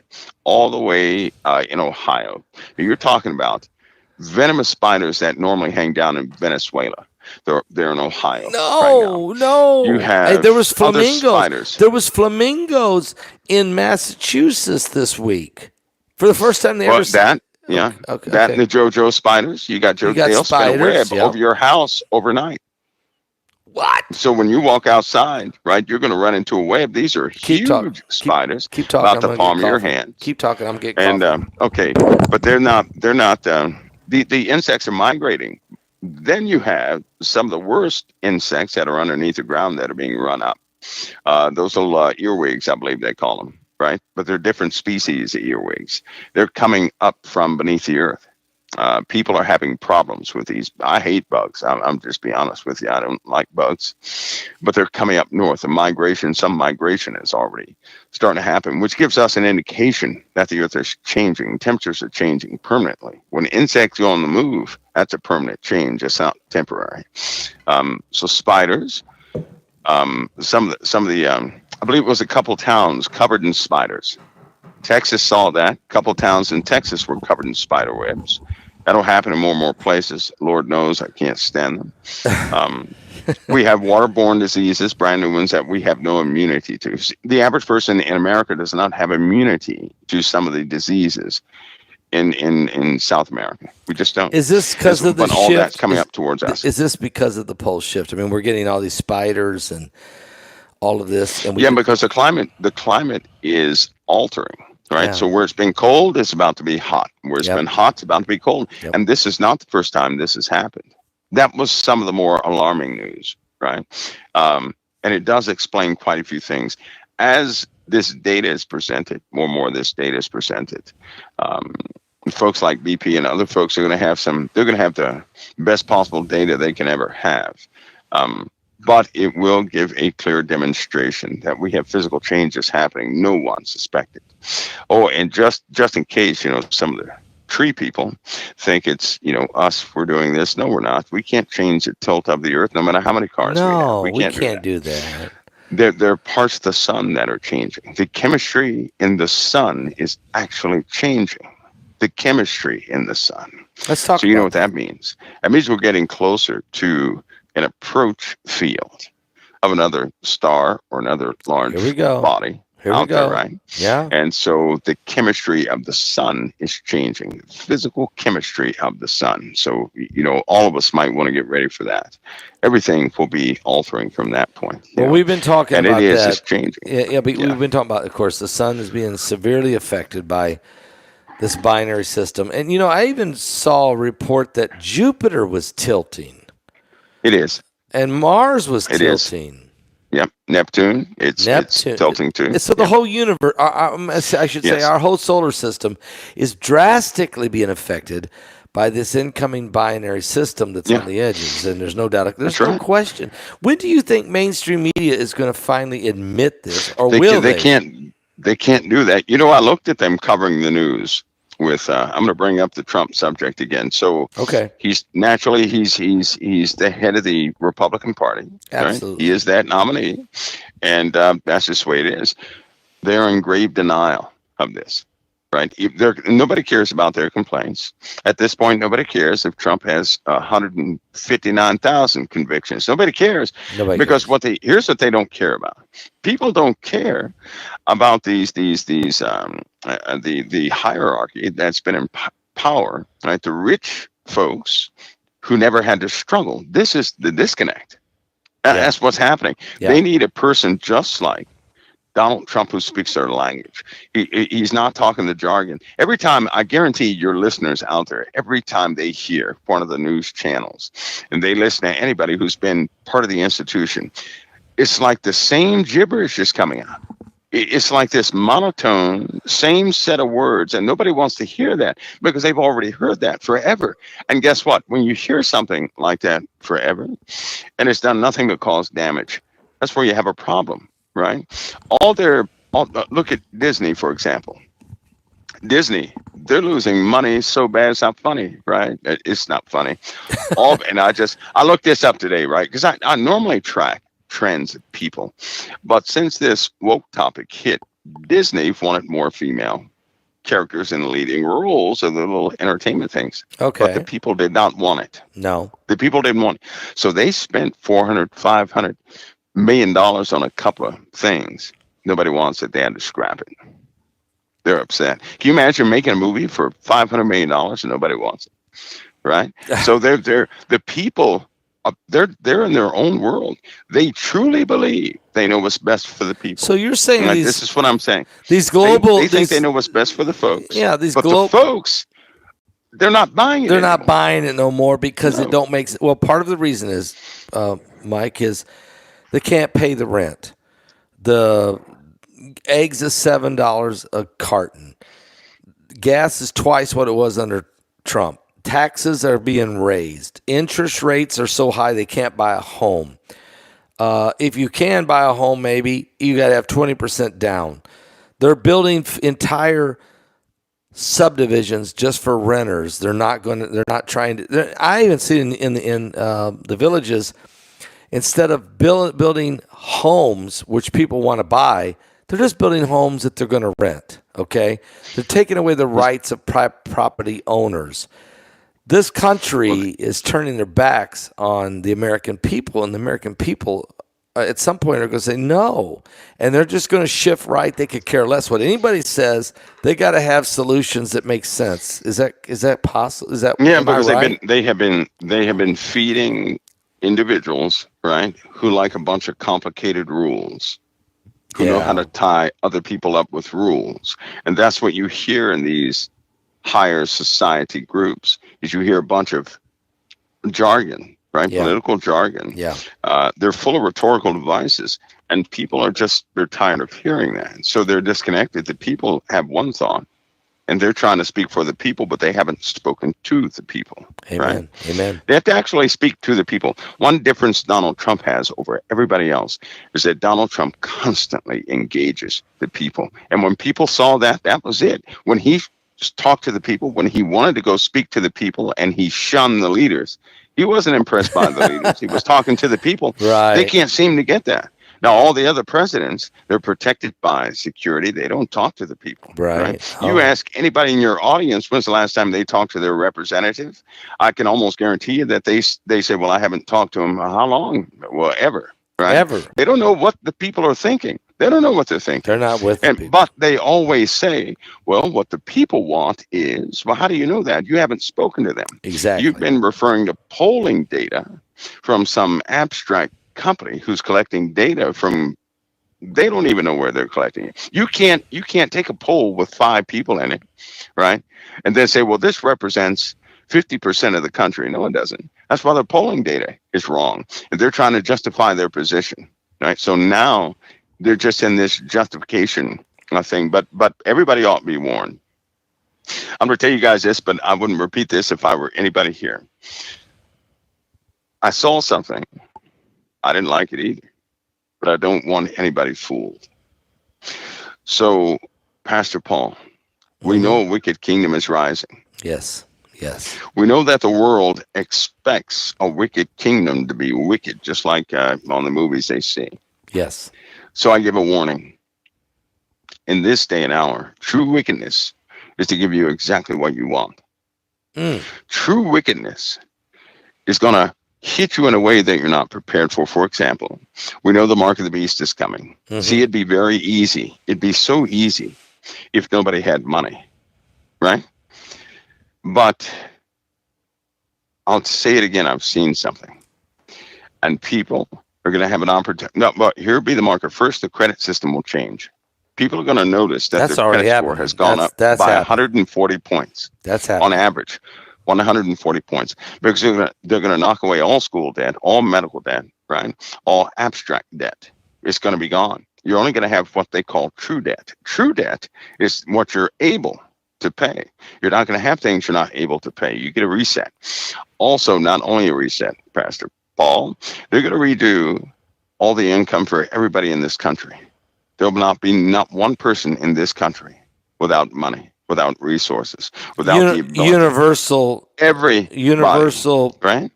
all the way in Ohio. You're talking about venomous spiders that normally hang down in Venezuela. They're in Ohio. No. You have there was flamingos. Spiders. There was flamingos in Massachusetts this week. For the first time they ever that. Yeah. Okay. And the JoJo spiders. They'll spin a web over your house overnight. What? So when you walk outside, right, you're going to run into a web. These are huge spiders. Keep talking. About the palm of your hand. Keep talking. I'm getting and okay, but they're not. The insects are migrating. Then you have some of the worst insects that are underneath the ground that are being run up. Those little earwigs, I believe they call them. Right, but they're different species of earwigs. They're coming up from beneath the earth. People are having problems with these. I hate bugs. I'm just being honest with you. I don't like bugs, but they're coming up north. Some migration is already starting to happen, which gives us an indication that the earth is changing. Temperatures are changing permanently. When insects go on the move, that's a permanent change. It's not temporary. So spiders, some of the I believe it was a couple towns covered in spiders. Texas saw that. A couple towns in Texas were covered in spider webs. That'll happen in more and more places. Lord knows I can't stand them. We have waterborne diseases, brand new ones that we have no immunity to. The average person in America does not have immunity to some of the diseases in South America. We just don't. Is this because of the shift? All that's coming up towards us. Is this because of the pole shift? I mean, we're getting all these spiders and all of this, and because the climate is altering, right? Yeah. So where it's been cold, it's about to be hot. Where it's been hot, it's about to be cold. Yep. And this is not the first time this has happened. That was some of the more alarming news, right? and it does explain quite a few things. As this data is presented, more and more of this data is presented, folks like BP and other folks are going to have they're going to have the best possible data they can ever have. But it will give a clear demonstration that we have physical changes happening no one suspected. Oh, and just in case, some of the tree people think it's, us, we're doing this. No, we're not. We can't change the tilt of the earth no matter how many cars we have. No, we can't do that. There are parts of the sun that are changing. The chemistry in the sun is actually changing. The chemistry in the sun. Let's talk. So you know what that means? That means we're getting closer to an approach field of another star or another large body out there, right? Yeah. And so the chemistry of the sun is changing. The physical chemistry of the sun. So all of us might want to get ready for that. Everything will be altering from that point. Well, we've been talking about that. It's changing. Yeah, but we've been talking about, of course, the sun is being severely affected by this binary system. And, I even saw a report that Jupiter was tilting. It is. And Mars was tilting. Yep. Neptune. It's tilting too. So the whole universe, I should say, our whole solar system is drastically being affected by this incoming binary system that's on the edges. And there's no doubt, there's no question. When do you think mainstream media is going to finally admit this, or will they? They can't do that. I looked at them covering the news with I'm going to bring up the Trump subject again. So he's the head of the Republican Party. Absolutely. Right? He is that nominee, and that's just the way it is. They're in grave denial of this. Right? Nobody cares about their complaints. At this point, nobody cares if Trump has 159,000 convictions. Nobody cares. Because here's what they don't care about. People don't care about the hierarchy that's been in power, right? The rich folks who never had to struggle. This is the disconnect. That's what's happening. Yeah. They need a person just like Donald Trump who speaks their language. He's not talking the jargon. Every time, I guarantee your listeners out there, every time they hear one of the news channels and they listen to anybody who's been part of the institution, it's like the same gibberish is coming out. It's like this monotone, same set of words, and nobody wants to hear that because they've already heard that forever. And guess what? When you hear something like that forever, and it's done nothing but cause damage, that's where you have a problem. Right? Look at Disney, for example. Disney, they're losing money so bad it's not funny, right? It's not funny. And I looked this up today, right? Because I normally track trends of people. But since this woke topic hit, Disney wanted more female characters in the leading roles of the little entertainment things. Okay. But the people did not want it. No. The people didn't want it. So they spent $400-500 million on a couple of things. Nobody wants it. They had to scrap it. They're upset. Can you imagine making a movie for $500 million and nobody wants it? Right? So they're the people. They're in their own world. They truly believe they know what's best for the people. So you're saying this is what I'm saying. These global, they think they know what's best for the folks. Yeah, the folks, they're not buying it. They're not buying it no more because it don't make sense. Well, part of the reason is, Mike, is they can't pay the rent. The eggs is $7 a carton. Gas is twice what it was under Trump. Taxes are being raised. Interest rates are so high they can't buy a home. If you can buy a home, maybe you got to have 20% down. They're building entire subdivisions just for renters. They're not trying to. I even see in the villages. Instead of building homes, which people want to buy, they're just building homes that they're going to rent, okay? They're taking away the rights of property owners. This country is turning their backs on the American people, and the American people at some point are going to say no, and they're just going to shift right. They could care less what anybody says. They got to have solutions that make sense. Is that possible? Is that because right? they have been feeding individuals, right, who like a bunch of complicated rules, who know how to tie other people up with rules. And that's what you hear in these higher society groups, is you hear a bunch of jargon right? Yeah. Political jargon. Yeah. They're full of rhetorical devices, and people they're tired of hearing that. So they're disconnected. The people have one thought, and they're trying to speak for the people, but they haven't spoken to the people. Amen. Right? Amen. They have to actually speak to the people. One difference Donald Trump has over everybody else is that Donald Trump constantly engages the people. And when people saw that, that was it. When he just talked to the people, when he wanted to go speak to the people and he shunned the leaders, he wasn't impressed by the leaders. He was talking to the people. Right. They can't seem to get that. Now, all the other presidents, they're protected by security. They don't talk to the people. Right. You ask anybody in your audience, when's the last time they talked to their representative? I can almost guarantee you that they say, well, I haven't talked to them. How long? Well, ever. Right? Ever. They don't know what the people are thinking. They don't know what they're thinking. They're not with the people. But they always say, well, what the people want is, well, how do you know that? You haven't spoken to them. Exactly. You've been referring to polling data from some abstract company who's collecting data from, they don't even know where they're collecting it. You can't take a poll with 5 people in it, right? And then say, well, this represents 50% of the country. No, it doesn't. That's why their polling data is wrong. And they're trying to justify their position, right? So now they're just in this justification thing, but everybody ought to be warned. I'm going to tell you guys this, but I wouldn't repeat this if I were anybody here. I saw something. I didn't like it either, but I don't want anybody fooled. So, Pastor Paul, we know a wicked kingdom is rising. Yes. Yes. We know that the world expects a wicked kingdom to be wicked, just like on the movies they see. Yes. So I give a warning. In this day and hour, true wickedness is to give you exactly what you want. True wickedness is going to hit you in a way that you're not prepared for. For example, we know the mark of the beast is coming. See, it'd be very easy. It'd be so easy if nobody had money, right? But I'll say it again. I've seen something. And people are going to have an opportunity. No, but here be the marker. First, the credit system will change. People are going to notice that their credit score has gone up by 140 points. That's happening. On average. 140 points, because they're going to knock away all school debt, all medical debt, right? All abstract debt. It's going to be gone. You're only going to have what they call true debt. True debt is what you're able to pay. You're not going to have things you're not able to pay. You get a reset. Also, not only a reset, Pastor Paul, they're going to redo all the income for everybody in this country. There will not be not one person in this country without money, without resources, without the ability. Universal right?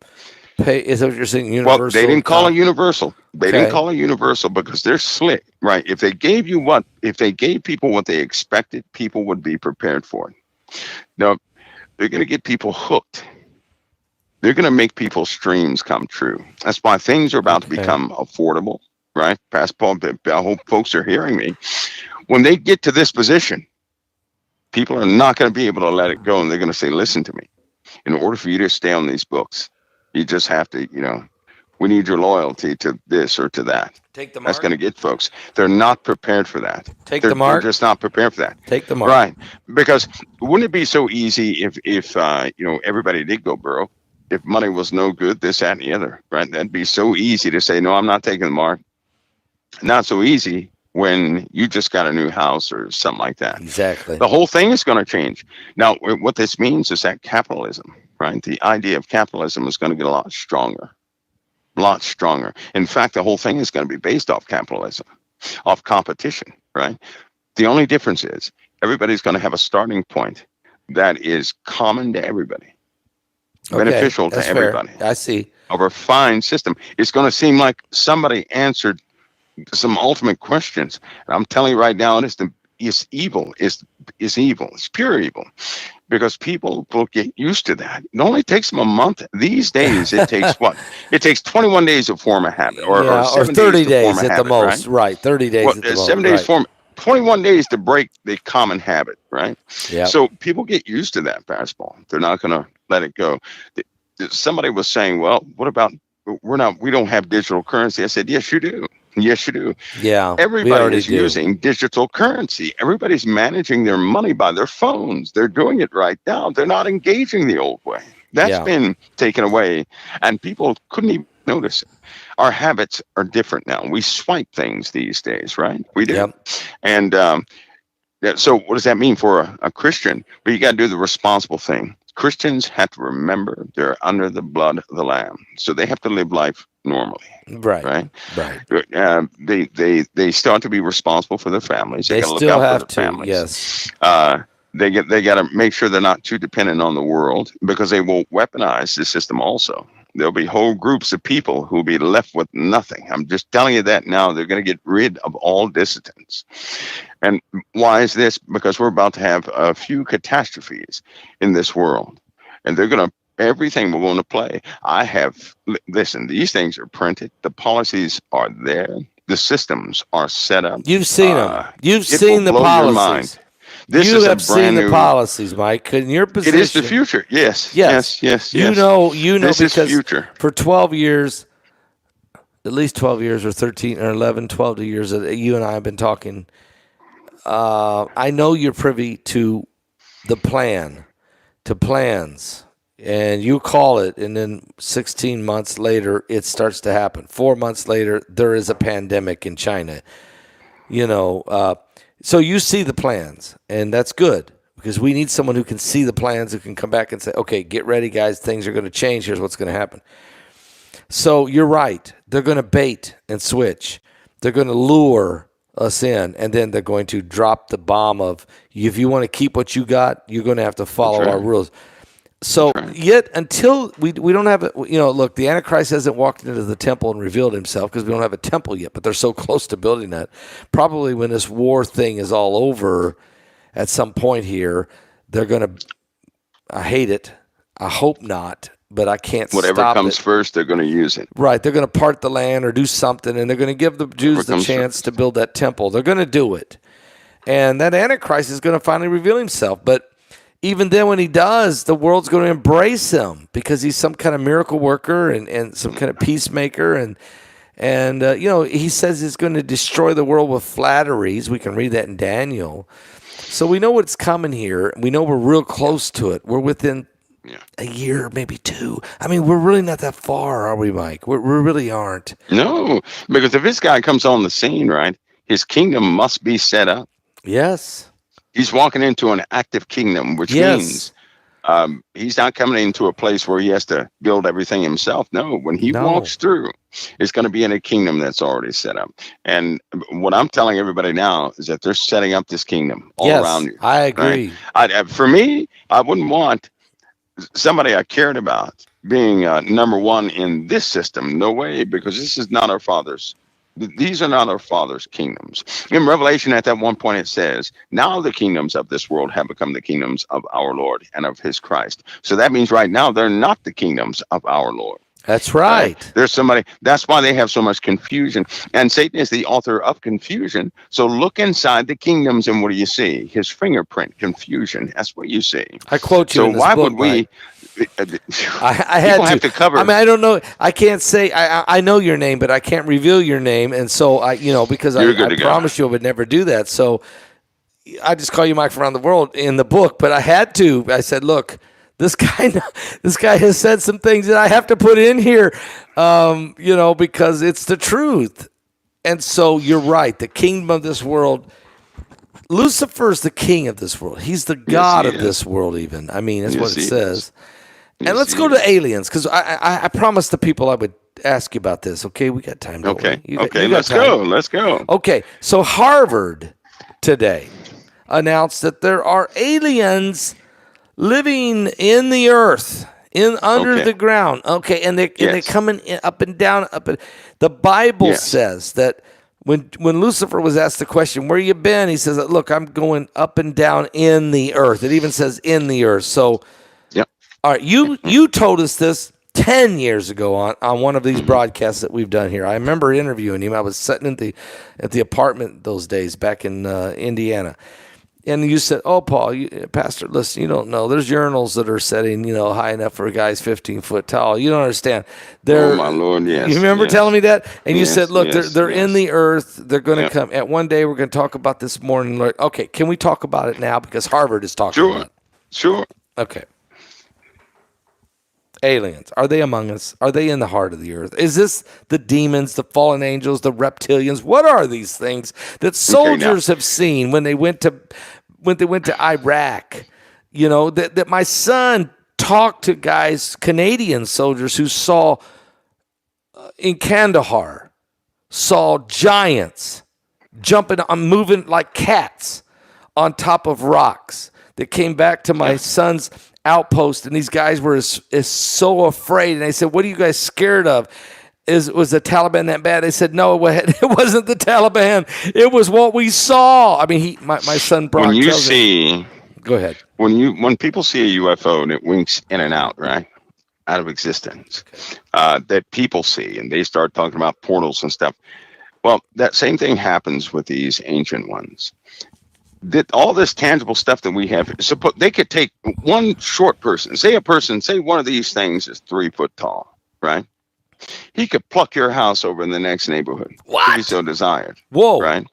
Pay, is that what you're saying? Universal. Well, they didn't call it universal. They didn't call it universal because they're slick, right? If they gave people what they expected, people would be prepared for it. Now, they're going to get people hooked. They're going to make people's dreams come true. That's why things are about to become affordable, right? Pastor Paul, I hope folks are hearing me. When they get to this position, people are not going to be able to let it go, and they're going to say, listen to me. In order for you to stay on these books, you just have to, we need your loyalty to this or to that. Take the mark. That's going to get folks. They're not prepared for that. The mark. They're just not prepared for that. Take the mark. Right. Because wouldn't it be so easy if everybody did go broke? If money was no good, this, that, and the other, right? That'd be so easy to say, no, I'm not taking the mark. Not so easy when you just got a new house or something like that. Exactly. The whole thing is going to change. Now, what this means is that capitalism, right? The idea of capitalism is going to get a lot stronger. A lot stronger. In fact, the whole thing is going to be based off capitalism, off competition, right? The only difference is everybody's going to have a starting point that is common to everybody. Beneficial to everybody. Fair. I see. Of a fine system. It's going to seem like somebody answered some ultimate questions. And I'm telling you right now, it's evil. It's evil. It's pure evil. Because people will get used to that. It only takes them a month. These days, it takes what? It takes 21 days to form a habit. Or 30 days at the most. Right. 30 days at the most. 7 days form. 21 days to break the common habit, right? Yeah. So people get used to that fastball. They're not going to let it go. Somebody was saying, well, what about, we don't have digital currency. I said, yes, you do. Yes, you do. Yeah. Everybody is using digital currency. Everybody's managing their money by their phones. They're doing it right now. They're not engaging the old way. That's been taken away, and people couldn't even notice it. Our habits are different now. We swipe things these days, right? We do. Yep. And so what does that mean for a Christian? But you got to do the responsible thing. Christians have to remember they're under the blood of the Lamb, so they have to live life normally. Right. They still have to be responsible for their families. They got to look still out have for their to. families. Yes. They got to make sure they're not too dependent on the world, because they will weaponize the system also. There'll be whole groups of people who will be left with nothing. I'm just telling you that now. They're going to get rid of all dissidents. And why is this? Because we're about to have a few catastrophes in this world. And they're going to, everything we're going to play. Listen, these things are printed. The policies are there. The systems are set up. You've seen them. You've seen the policies. You have seen the policies, Mike. In your position, it is the future. Yes. You know, this because is future. For 12 years, at least 12 years or 13 or 11, 12 years that you and I have been talking, I know you're privy to the plans, and you call it, and then 16 months later, it starts to happen. 4 months later, there is a pandemic in China. So you see the plans, and that's good, because we need someone who can see the plans, who can come back and say, okay, get ready, guys. Things are going to change. Here's what's going to happen. So you're right. They're going to bait and switch. They're going to lure us in, and then they're going to drop the bomb of, if you want to keep what you got, you're going to have to follow our rules. So yet until we don't have it, look, the Antichrist hasn't walked into the temple and revealed himself, because we don't have a temple yet, but they're so close to building that. Probably when this war thing is all over at some point here, they're going to, I hate it. I hope not, but I can't stop it. Whatever comes first, they're going to use it. Right. They're going to part the land or do something, and they're going to give the Jews the chance to build that temple. They're going to do it. And that Antichrist is going to finally reveal himself. But even then, when he does, the world's going to embrace him, because he's some kind of miracle worker and some kind of peacemaker. And he says he's going to destroy the world with flatteries. We can read that in Daniel. So we know what's coming here. We know we're real close to it. We're within a year, maybe two. I mean, we're really not that far, are we, Mike? We really aren't. No, because if this guy comes on the scene, right, his kingdom must be set up. Yes. He's walking into an active kingdom, which means he's not coming into a place where he has to build everything himself. No, when he walks through, it's going to be in a kingdom that's already set up. And what I'm telling everybody now is that they're setting up this kingdom all around you. I agree. Right? For me, I wouldn't want somebody I cared about being number one in this system. No way, because this is not our Father's. These are not our Father's kingdoms. In Revelation, at that one point, it says, now the kingdoms of this world have become the kingdoms of our Lord and of his Christ. So that means right now they're not the kingdoms of our Lord. That's right. There's somebody. That's why they have so much confusion. And Satan is the author of confusion. So look inside the kingdoms, and what do you see? His fingerprint, confusion. That's what you see. I quote you in this book, would we... Mike. I had have to cover. I mean, I don't know. I can't say. I know your name, but I can't reveal your name, and so because I promised you I would never do that. So I just call you Mike from around the world in the book. But I had to. I said, look, this guy has said some things that I have to put in here, because it's the truth. And so you're right. The kingdom of this world. Lucifer is the king of this world. He's the god of this world. Even that's what it says. And let's go to aliens, because I promised the people I would ask you about this. Okay, we got time. Okay, let's go. Let's go. Okay, so Harvard today announced that there are aliens living in the earth, under the ground. Okay, and they're coming up and down. The Bible says that when Lucifer was asked the question, "Where you been?" he says, "Look, I'm going up and down in the earth." It even says in the earth. So. All right, you told us this 10 years ago on one of these broadcasts that we've done here. I remember interviewing him. I was sitting at the apartment those days back in Indiana. And you said, "Oh, Paul, Pastor, listen, you don't know. There's urinals that are setting, high enough for a guy's 15 foot tall. You don't understand." Oh, my Lord, yes. You remember telling me that? And you said, "Look, they're in the earth. They're going to come. At one day, we're going to talk about this morning." Okay, can we talk about it now? Because Harvard is talking about it. Sure. Okay. Aliens. Are they among us? Are they in the heart of the earth? Is this the demons, the fallen angels, the reptilians? What are these things that soldiers have seen when they went to Iraq? You know, that my son talked to guys, Canadian soldiers who saw in Kandahar, saw giants jumping, moving like cats on top of rocks. That came back to my son's outpost, and these guys were so afraid. And they said, "What are you guys scared of? Was the Taliban that bad?" They said, "No, it wasn't the Taliban. It was what we saw." I mean, my son Brock. When you tells see, go ahead. When people see a UFO and it winks in and out, right, out of existence, that people see, and they start talking about portals and stuff. Well, that same thing happens with these ancient ones. That all this tangible stuff that we have, they could take one short person, say one of these things is 3 foot tall, right? He could pluck your house over in the next neighborhood if he so desired. Whoa. Right?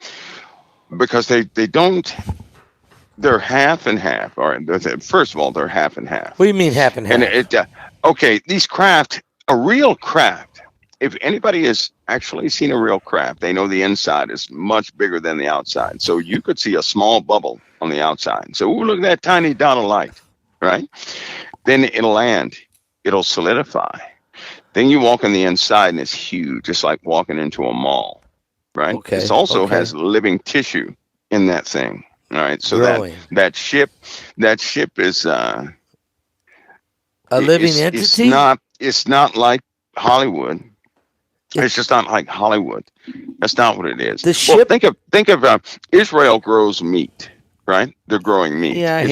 Because they don't, they're half and half. All right. First of all, they're half and half. What do you mean half and half? And okay, these craft, a real craft, if anybody has actually seen a real craft, they know the inside is much bigger than the outside. So you could see a small bubble on the outside. So look at that tiny dot of light, right? Then it'll land. It'll solidify. Then you walk on the inside and it's huge, just like walking into a mall, right? Okay. It also has living tissue in that thing, all right? So that ship is a living entity? It's not like Hollywood. It's just not like Hollywood. That's not what it is. The ship. Well, think of Israel grows meat, right? They're growing meat. Yeah, I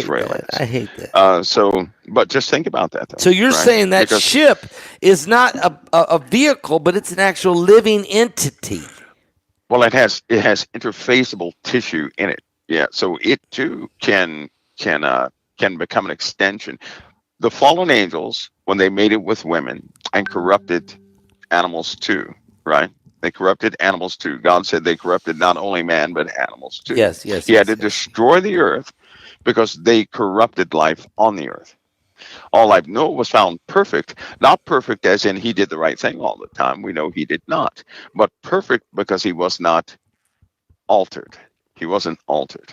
hate that. But just think about that, though. So you're saying that ship is not a vehicle, but it's an actual living entity. Well, it has interfaceable tissue in it. Yeah, so it too can become an extension. The fallen angels, when they made it with women and corrupted animals too, right? They corrupted animals too. God said they corrupted not only man, but animals too. Yes. He had to destroy the earth because they corrupted life on the earth. All life. Noah was found perfect, not perfect as in he did the right thing all the time. We know he did not, but perfect because he was not altered. He wasn't altered.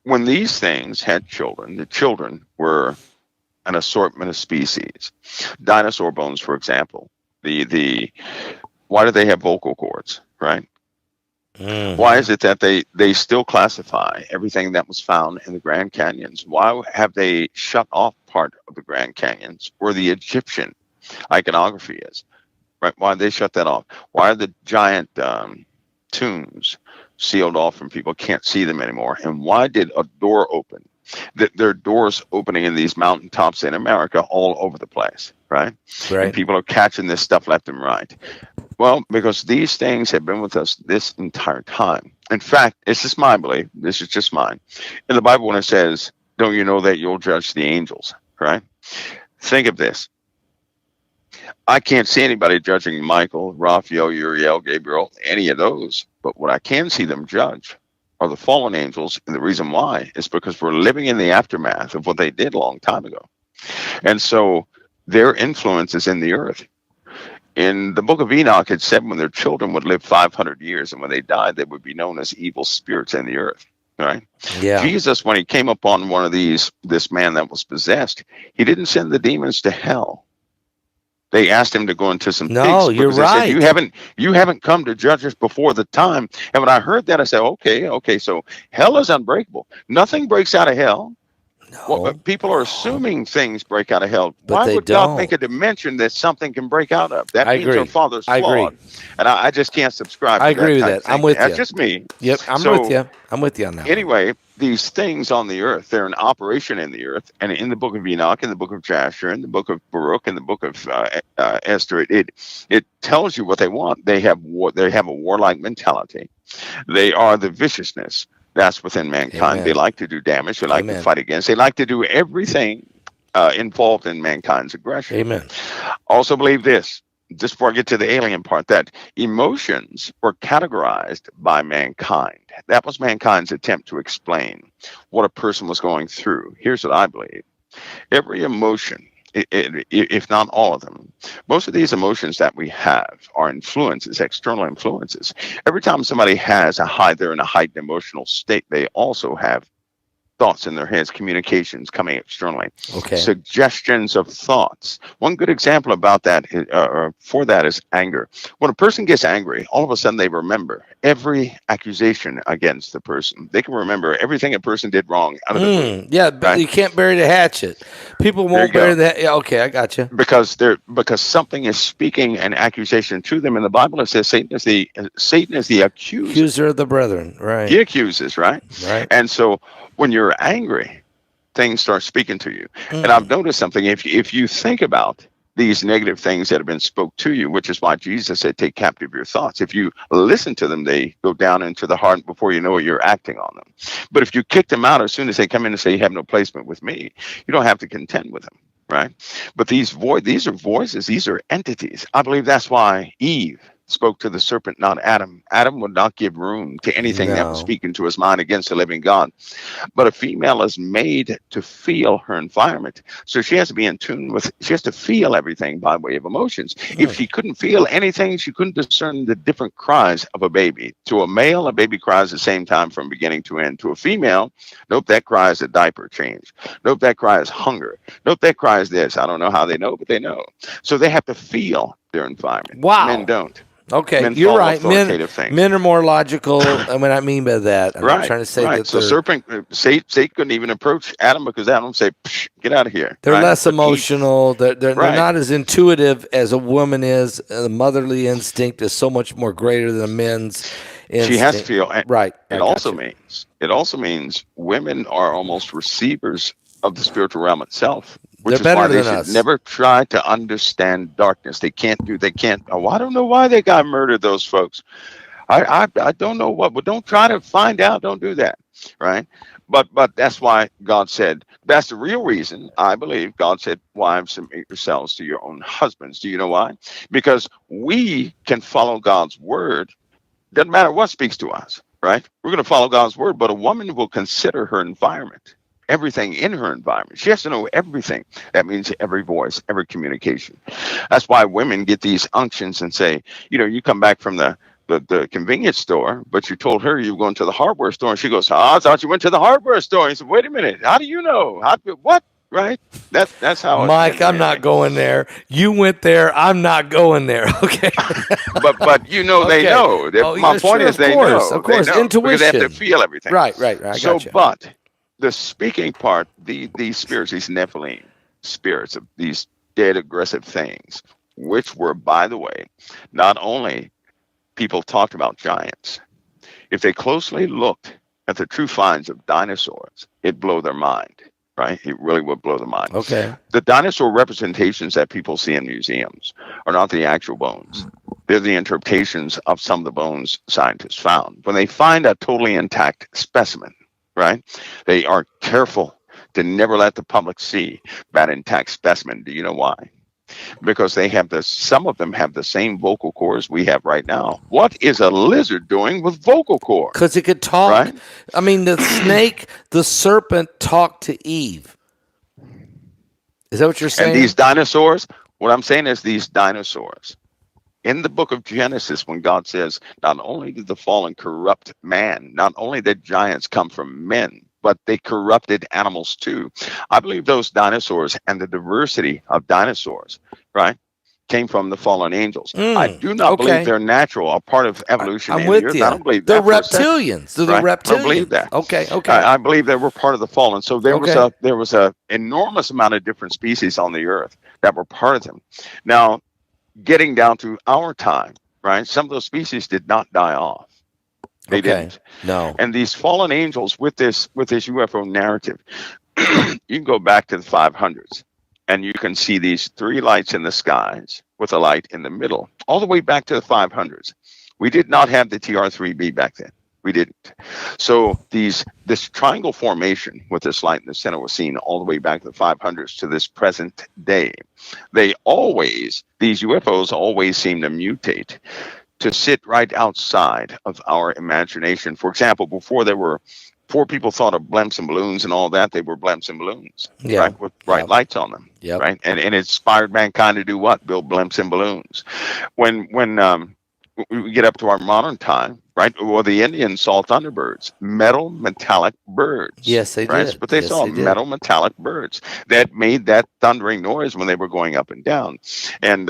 When these things had children, the children were an assortment of species. Dinosaur bones, for example. Why do they have vocal cords, right? Mm-hmm. Why is it that they still classify everything that was found in the Grand Canyons? Why have they shut off part of the Grand Canyons where the Egyptian iconography is? Right? Why did they shut that off? Why are the giant tombs sealed off from people can't see them anymore? And why did a door open? There are doors opening in these mountaintops in America all over the place, right? And people are catching this stuff left and right. Well, because these things have been with us this entire time. In fact, it's just my belief. This is just mine. In the Bible, when it says, "Don't you know that you'll judge the angels?" Right? Think of this. I can't see anybody judging Michael, Raphael, Uriel, Gabriel, any of those. But what I can see them judge are the fallen angels, and the reason why is because we're living in the aftermath of what they did a long time ago. And so their influence is in the earth. In the book of Enoch, it said when their children would live 500 years, and when they died, they would be known as evil spirits in the earth. Right? Yeah. Jesus, when he came upon this man that was possessed, he didn't send the demons to hell. They asked him to go into some pigs. No, you're right. Said, you haven't come to judge us before the time. And when I heard that, I said, okay, so hell is unbreakable. Nothing breaks out of hell. No. Well, people are assuming things break out of hell. Why would God make a dimension that something can break out of? That means our Father's flawed. And I just can't subscribe to that. I agree with that. I'm with you. That's just me. Yep, I'm with you. I'm with you on that. Anyway, these things on the earth, they're in operation in the earth. And in the book of Enoch, in the book of Jasher, in the book of Baruch, in the book of Esther, it tells you what they want. They have a warlike mentality. They are the viciousness that's within mankind. Amen. They like to do damage. They like to fight against. They like to do everything involved in mankind's aggression. Amen. Also believe this, just before I get to the alien part, that emotions were categorized by mankind. That was mankind's attempt to explain what a person was going through. Here's what I believe. Every emotion, if not all of them, most of these emotions that we have are influences, external influences. Every time somebody has they're in a heightened emotional state, they also have thoughts in their heads, communications coming externally, Okay. suggestions of thoughts. One good example about that, for that, is anger. When a person gets angry, all of a sudden they remember every accusation against the person. They can remember everything a person did wrong out of the blue, Yeah, right? you can't bury the hatchet. People There you won't bury go. the. Yeah, okay, I got you. Because something is speaking an accusation to them. In the Bible, it says Satan is the accuser. Accuser of the brethren. Right. He accuses, right? Right. And so when you're angry, things start speaking to you. And I've Mm. noticed something. If you think about these negative things that have been spoke to you, which is why Jesus said, take captive your thoughts. If you listen to them, they go down into the heart before you know it, you're acting on them. But if you kick them out as soon as they come in and say, you have no placement with me, you don't have to contend with them. Right. But these are voices, these are entities. I believe that's why Eve spoke to the serpent, not Adam. Adam would not give room to anything that was No. speaking to his mind against the living God. But a female is made to feel her environment. So she has to be in tune with, she has to feel everything by way of emotions. If Mm. she couldn't feel anything, she couldn't discern the different cries of a baby. To a male, a baby cries the same time from beginning to end. To a female, nope, that cry is a diaper change. Nope, that cry is hunger. Nope, that cry is this. I don't know how they know, but they know. So they have to feel their environment. Men Wow. don't. Okay, Men you're follow right. Men authoritative things. men are more logical. And what I mean by that, I'm not Right, trying to say right. that So serpent, Satan couldn't even approach Adam because Adam said, "Psh, "Get out of here." they're Right, less but Eve, emotional. They're right. not as intuitive as a woman is. The motherly instinct is so much more greater than a men's She has to instinct. feel. And Right. I it got also you. means women are almost receivers of the spiritual realm itself, They're which is why better they than should us. never try to understand darkness. They can't do. They can't. Oh, I don't know why they got murdered. Those folks. I don't know what, but don't try to find out. Don't do that, right? But that's why God said that's the real reason I believe God said, "Wives, submit yourselves to your own husbands." Do you know why? Because we can follow God's word. Doesn't matter what speaks to us, right? We're going to follow God's word, but a woman will consider her environment. Everything in her environment. She has to know everything. That means every voice, every communication. That's why women get these unctions and say, you come back from the convenience store, but you told her you were going to the hardware store, and she goes, "Oh, I thought you went to the hardware store." And he said, "Wait a minute, how do you know? What?" Right? That's how it Mike, can I'm be. not going there. You went there. I'm not going there. Okay. But they Okay. know. Oh, My yeah, point sure. is Of course. Of they course. know because they have to Intuition. feel everything. Right. Right. Right. I So, got you. but the speaking part, these spirits, these Nephilim spirits of these dead aggressive things, which were, by the way, not only people talked about giants. If they closely looked at the true finds of dinosaurs, it'd blow their mind, right? It really would blow their mind. Okay. The dinosaur representations that people see in museums are not the actual bones. They're the interpretations of some of the bones scientists found. When they find a totally intact specimen, right, they are careful to never let the public see that intact specimen. Do you know why? Because some of them have the same vocal cords we have right now. What is a lizard doing with vocal Because cords, it could talk. right? I mean, the snake, the serpent talked to Eve. Is that what you're And these saying? dinosaurs, what I'm saying is these dinosaurs. In the book of Genesis, when God says, not only did the fallen corrupt man, not only did giants come from men, but they corrupted animals too. I believe those dinosaurs and the diversity of dinosaurs, right, came from the fallen angels. I do not believe Okay. they're natural, a part of evolution I'm in the with earth. I you. don't believe They're that for a second, reptilians. They're the right? I don't believe reptilians. that. Okay. Okay. I believe they were part of the fallen. So Okay. there was a enormous amount of different species on the earth that were part of them. Now, getting down to our time, right? Some of those species did not die off. They Okay. didn't. No. And these fallen angels with this UFO narrative, you can go back to the 500s and you can see these three lights in the skies with a light in the middle, all the way back to the 500s. We did not have the TR-3B back then. We didn't. So this triangle formation with this light in the center was seen all the way back to the 500s to this present day. These UFOs always seem to mutate to sit right outside of our imagination. For example, before there were Before people thought of blimps and balloons and all that, they were blimps and balloons, Yeah. right, with bright lights on them, Yep. right, and it inspired mankind to do what? Build blimps and balloons. When we get up to our modern time, right? Well, the Indians saw thunderbirds, metal metallic birds. Yes, they right? did. But they Yes, saw they did. metal metallic birds that made that thundering noise when they were going up and down, and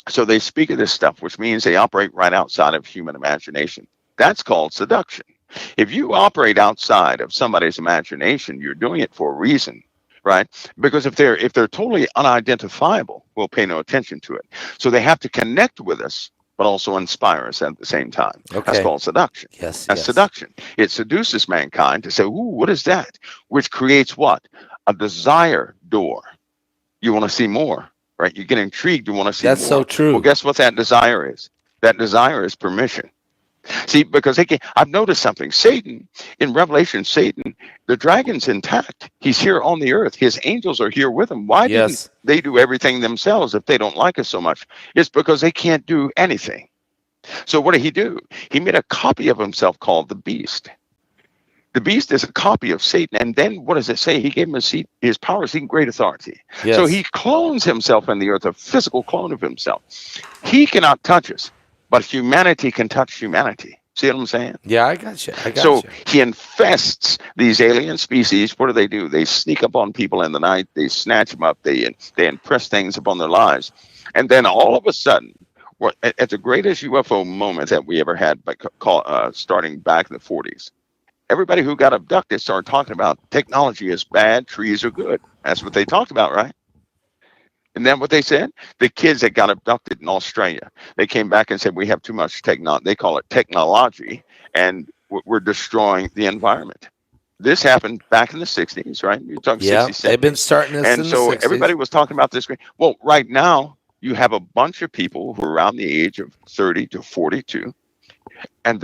so they speak of this stuff, which means they operate right outside of human imagination. That's called seduction. If you operate outside of somebody's imagination, you're doing it for a reason, right? Because if they're totally unidentifiable, we'll pay no attention to it. So they have to connect with us, but also inspire us at the same time. Okay. That's called seduction. Yes. That's seduction. It seduces mankind to say, "Ooh, what is that?" Which creates what? A desire door. You want to see more, right? You get intrigued. You want to see That's more. so true. Well, guess what that desire is? That desire is permission. See, because I've noticed something. Satan, in Revelation, Satan, the dragon's intact. He's here on the earth. His angels are here with him. Why didn't they do everything themselves if they don't like us so much? It's because they can't do anything. So what did he do? He made a copy of himself called the beast. The beast is a copy of Satan. And then what does it say? He gave him his power, seeking great authority. Yes. So he clones himself in the earth, a physical clone of himself. He cannot touch us, but humanity can touch humanity. See what I'm saying? Yeah, I got you. So he infests these alien species. What do? They sneak up on people in the night. They snatch them up. They impress things upon their lives. And then all of a sudden, at the greatest UFO moment that we ever had, starting back in the 40s, everybody who got abducted started talking about technology is bad, trees are good. That's what they talked about, right? And then what they said? The kids that got abducted in Australia, they came back and said, we have too much technology. They call it technology, and we're destroying the environment. This happened back in the 60s, right? You're talking 60s, 70s. They've been starting this and in so the 60s. Everybody was talking about this. Well, right now, you have a bunch of people who are around the age of 30 to 42, and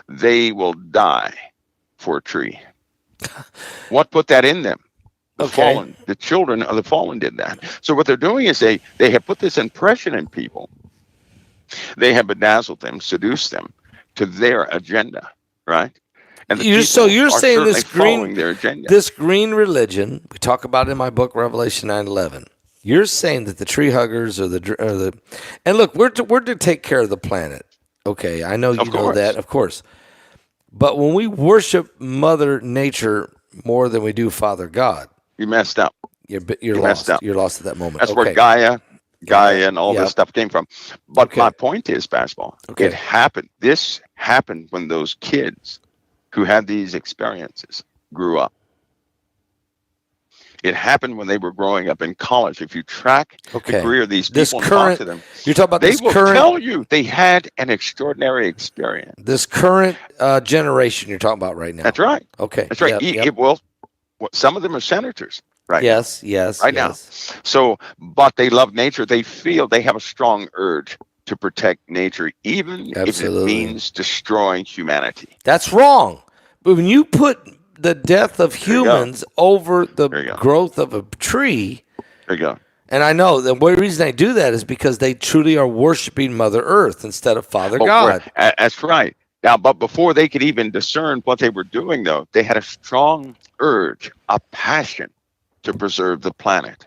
they will die for a tree. What put that in them? The children of the fallen did that. So what they're doing is they have put this impression in people. They have bedazzled them, seduced them to their agenda, right? And you're saying this green religion, we talk about it in my book Revelation 9:11. You're saying that the tree huggers are the and look, we're to take care of the planet. Okay, I know you know that, of course. But when we worship Mother Nature more than we do Father God, you messed up. You're lost. You're lost at that moment. That's where Gaia and all this stuff came from. But my point is, basketball. It happened. This happened when those kids who had these experiences grew up. It happened when they were growing up in college. If you track the career of these people and talk to them, you're talking about they will tell you they had an extraordinary experience. This current generation you're talking about right now. That's right. Okay. That's right. Well, some of them are senators. Right. Yes. Now. So, but they love nature. They feel they have a strong urge to protect nature, even if it means destroying humanity. That's wrong. But when you put the death of humans over the growth of a tree. There you go. And I know the reason they do that is because they truly are worshiping Mother Earth instead of Father God. That's right. Now, but before they could even discern what they were doing, though, they had a strong urge, a passion to preserve the planet.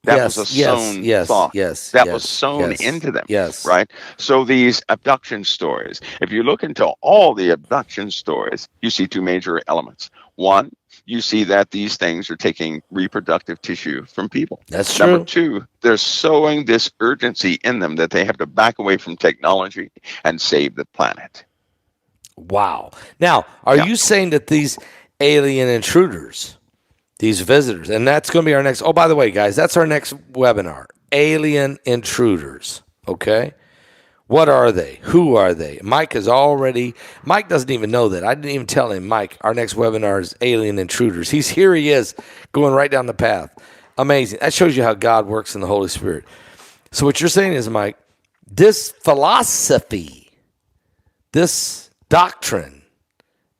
That was a sown thought. That was sown into them. Right? So these abduction stories, if you look into all the abduction stories, you see two major elements. One, you see that these things are taking reproductive tissue from people. That's true. Number two, they're sowing this urgency in them that they have to back away from technology and save the planet. Wow. Now, are you saying that these alien intruders, these visitors, and that's going to be our next, by the way, guys, that's our next webinar, alien intruders, okay? What are they? Who are they? Mike doesn't even know that. I didn't even tell him, Mike, our next webinar is alien intruders. He is going right down the path. Amazing. That shows you how God works in the Holy Spirit. So what you're saying is, Mike, this philosophy, this doctrine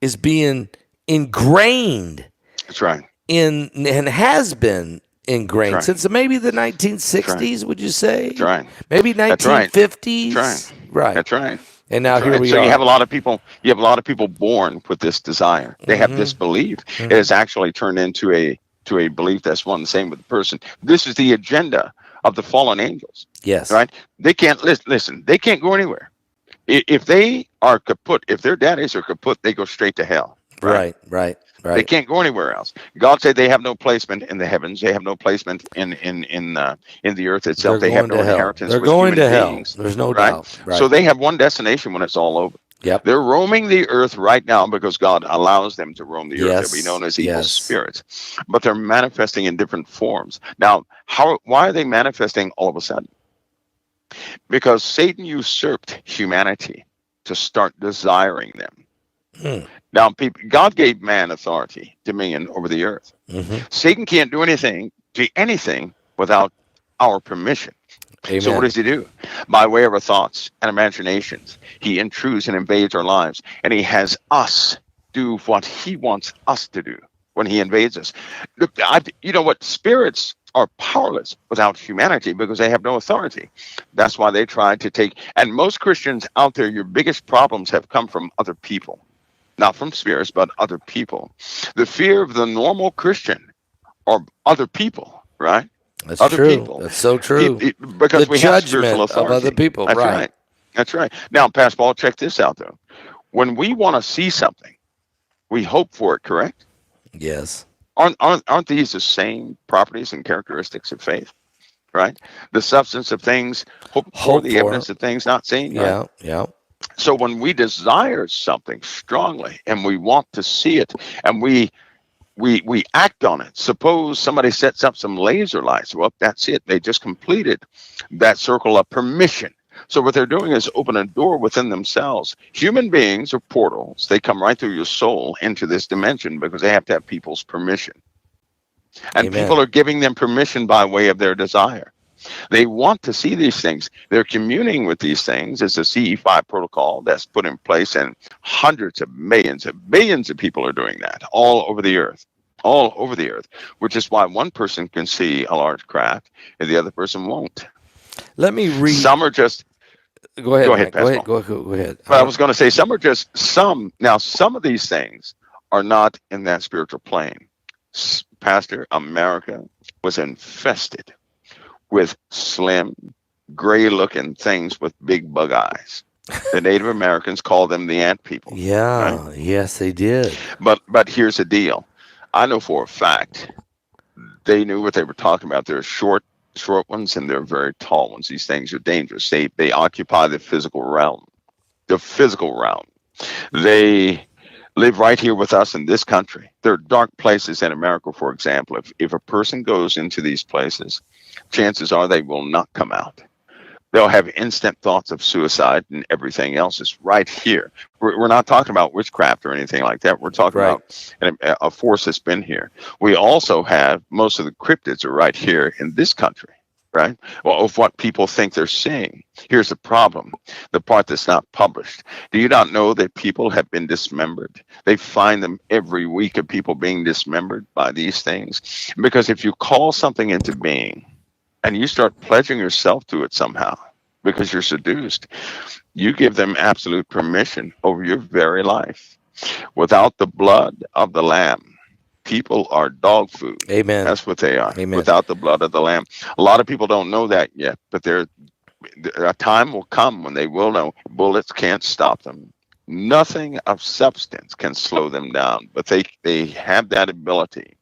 is being ingrained. That's right. And has been ingrained since maybe the 1960s, would you say? That's right. Maybe 1950s? That's right. Right. That's right. And now That's here right. we So you have are. a lot of people. You have a lot of people born with this desire. They have this belief. It has actually turned into a belief that's one and the same with the person. This is the agenda of the fallen angels. Yes. Right? They can't listen. They can't go anywhere. If they are kaput, if their daddies are kaput, they go straight to hell. Right? Right. Right. They Right. can't go anywhere else. God said they have no placement in the heavens. They have no placement in the earth They're itself. They have going no to hell. inheritance They're with going human to hell. beings. There's no Right? doubt. So Right. they have one destination when it's all over. Yep. They're roaming the earth right now because God allows them to roam the earth. They'll be Yes. known as evil Yes. spirits, but they're manifesting in different forms. Now, why are they manifesting all of a sudden? Because Satan usurped humanity to start desiring them. Hmm. Now, God gave man authority, dominion over the earth. Mm-hmm. Satan can't do anything without our permission. So what Amen. does he do? By way of our thoughts and imaginations, he intrudes and invades our lives, and he has us do what he wants us to do when he invades us. Look, you know what? Spirits are powerless without humanity because they have no authority. That's why they try to take. And most Christians out there, your biggest problems have come from other people, not from spirits, but other people. The fear of the normal Christian or other people, right? That's Other true. people. That's so true. The Because we have spiritual judgment of other authority. people. That's Right. right. That's right. Now, Pastor Paul, check this out, though. When we want to see something, we hope for it, correct? Yes. Aren't these the same properties and characteristics of faith, right? The substance of things hoped for, Hope the for. evidence of things not seen, right? Yeah. Yeah. So when we desire something strongly and we want to see it and we act on it. Suppose somebody sets up some laser lights. Well, that's it. They just completed that circle of permission. So what they're doing is open a door within themselves. Human beings are portals. They come right through your soul into this dimension because they have to have people's permission. And Amen. people are giving them permission by way of their desire. They want to see these things. They're communing with these things. It's a CE5 protocol that's put in place, and hundreds of millions of billions of people are doing that all over the earth. All over the earth, which is why one person can see a large craft and the other person won't. Let me read. Some are just. Go ahead, Go ahead, Mike. Go ahead. Pascal. Go ahead. But I was going to say some are just some. Now, some of these things are not in that spiritual plane. Pastor, America was infested with slim, gray-looking things with big bug eyes. The Native Americans call them the ant people. Yeah. Right? Yes, they did. But here's the deal. I know for a fact they knew what they were talking about. They're short ones and they're very tall ones. These things are dangerous. They occupy the physical realm. The physical realm. They live right here with us in this country. There are dark places in America, for example. If a person goes into these places, chances are they will not come out. They'll have instant thoughts of suicide and everything else is right here. We're not talking about witchcraft or anything like that. We're talking Right. about a force that's been here. We also have most of the cryptids are right here in this country, right? Well, of what people think they're seeing. Here's the problem, the part that's not published. Do you not know that people have been dismembered? They find them every week of people being dismembered by these things. Because if you call something into being, and you start pledging yourself to it somehow because you're seduced, you give them absolute permission over your very life. Without the blood of the lamb, people are dog food. Amen. That's what they are. Amen. Without the blood of the lamb. A lot of people don't know that yet, but a time will come when they will know. Bullets can't stop them. Nothing of substance can slow them down, but they have that ability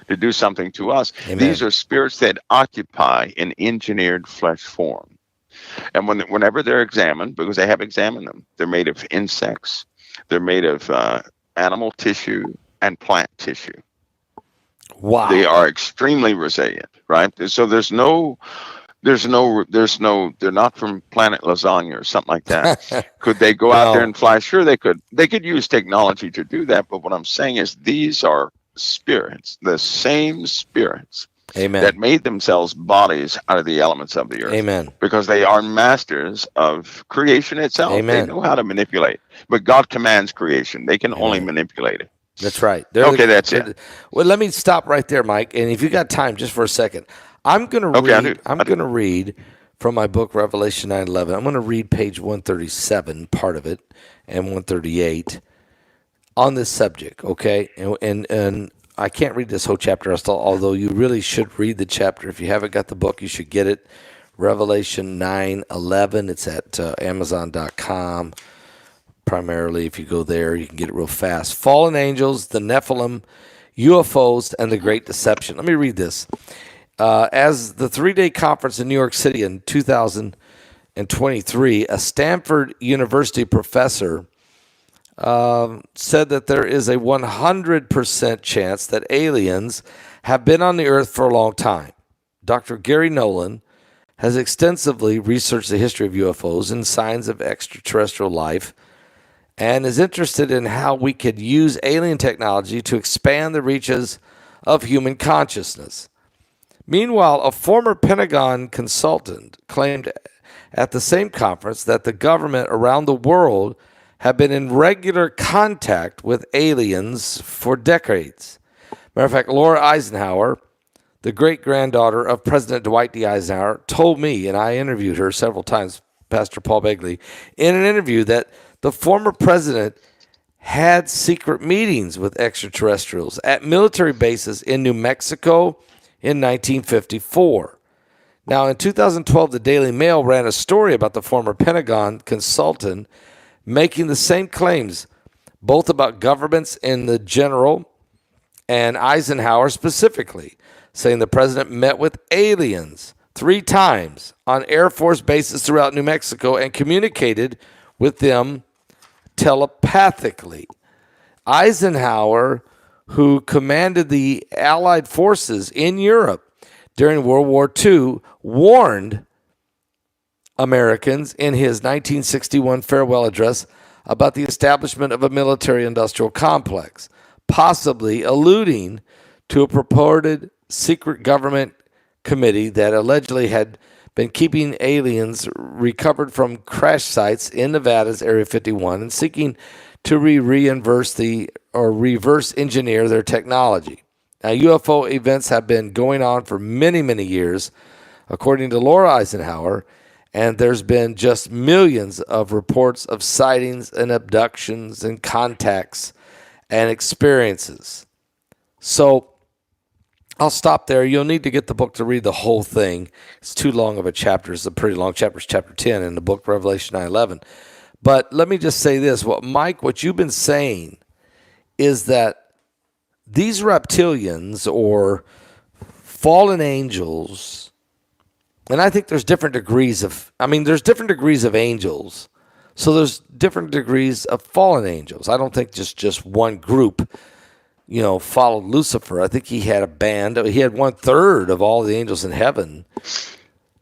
to do something to us. Amen. These are spirits that occupy an engineered flesh form. And whenever they're examined, because they have examined them, they're made of insects, they're made of animal tissue and plant tissue. Wow. They are extremely resilient, right? So they're not from planet lasagna or something like that. Could they go out there and fly? Sure, they could. They could use technology to do that. But what I'm saying is these are spirits, the same spirits Amen. that made themselves bodies out of the elements of the earth. Amen. Because they are masters of creation itself. Amen. They know how to manipulate. But God commands creation. They can only manipulate it. That's right. That's it. Well, let me stop right there, Mike. And if you got time, just for a second, I'm going to read from my book, Revelation 9:11. I'm going to read page 137, part of it, and 138 on this subject, okay? And I can't read this whole chapter, although you really should read the chapter. If you haven't got the book, you should get it. Revelation 9:11. It's at Amazon.com. Primarily, if you go there, you can get it real fast. Fallen angels, the Nephilim, UFOs, and the Great Deception. Let me read this. As the 3-day conference in New York City in 2023, a Stanford University professor said that there is a 100% chance that aliens have been on the earth for a long time. Dr. Gary Nolan has extensively researched the history of UFOs and signs of extraterrestrial life, and is interested in how we could use alien technology to expand the reaches of human consciousness. Meanwhile, a former Pentagon consultant claimed at the same conference that the government around the world have been in regular contact with aliens for decades. Matter of fact, Laura Eisenhower, the great-granddaughter of President Dwight D. Eisenhower, told me, and I interviewed her several times, Pastor Paul Begley, in an interview that the former president had secret meetings with extraterrestrials at military bases in New Mexico in 1954. Now, in 2012, the Daily Mail ran a story about the former Pentagon consultant making the same claims, both about governments in the general and Eisenhower specifically, saying the president met with aliens 3 times on Air Force bases throughout New Mexico and communicated with them telepathically. Eisenhower, who commanded the Allied forces in Europe during World War II, warned Americans in his 1961 farewell address about the establishment of a military-industrial complex, possibly alluding to a purported secret government committee that allegedly had been keeping aliens recovered from crash sites in Nevada's Area 51 and seeking to reverse engineer their technology. Now, UFO events have been going on for many, many years, according to Laura Eisenhower, and there's been just millions of reports of sightings and abductions and contacts and experiences. So I'll stop there. You'll need to get the book to read the whole thing. It's too long of a chapter. It's a pretty long chapter. It's chapter 10 in the book, Revelation 9:11. But let me just say this. What you've been saying is that these reptilians or fallen angels, and I think there's different degrees of angels. So there's different degrees of fallen angels. I don't think just one group followed Lucifer. I think he had a band. He had 1/3 of all the angels in heaven.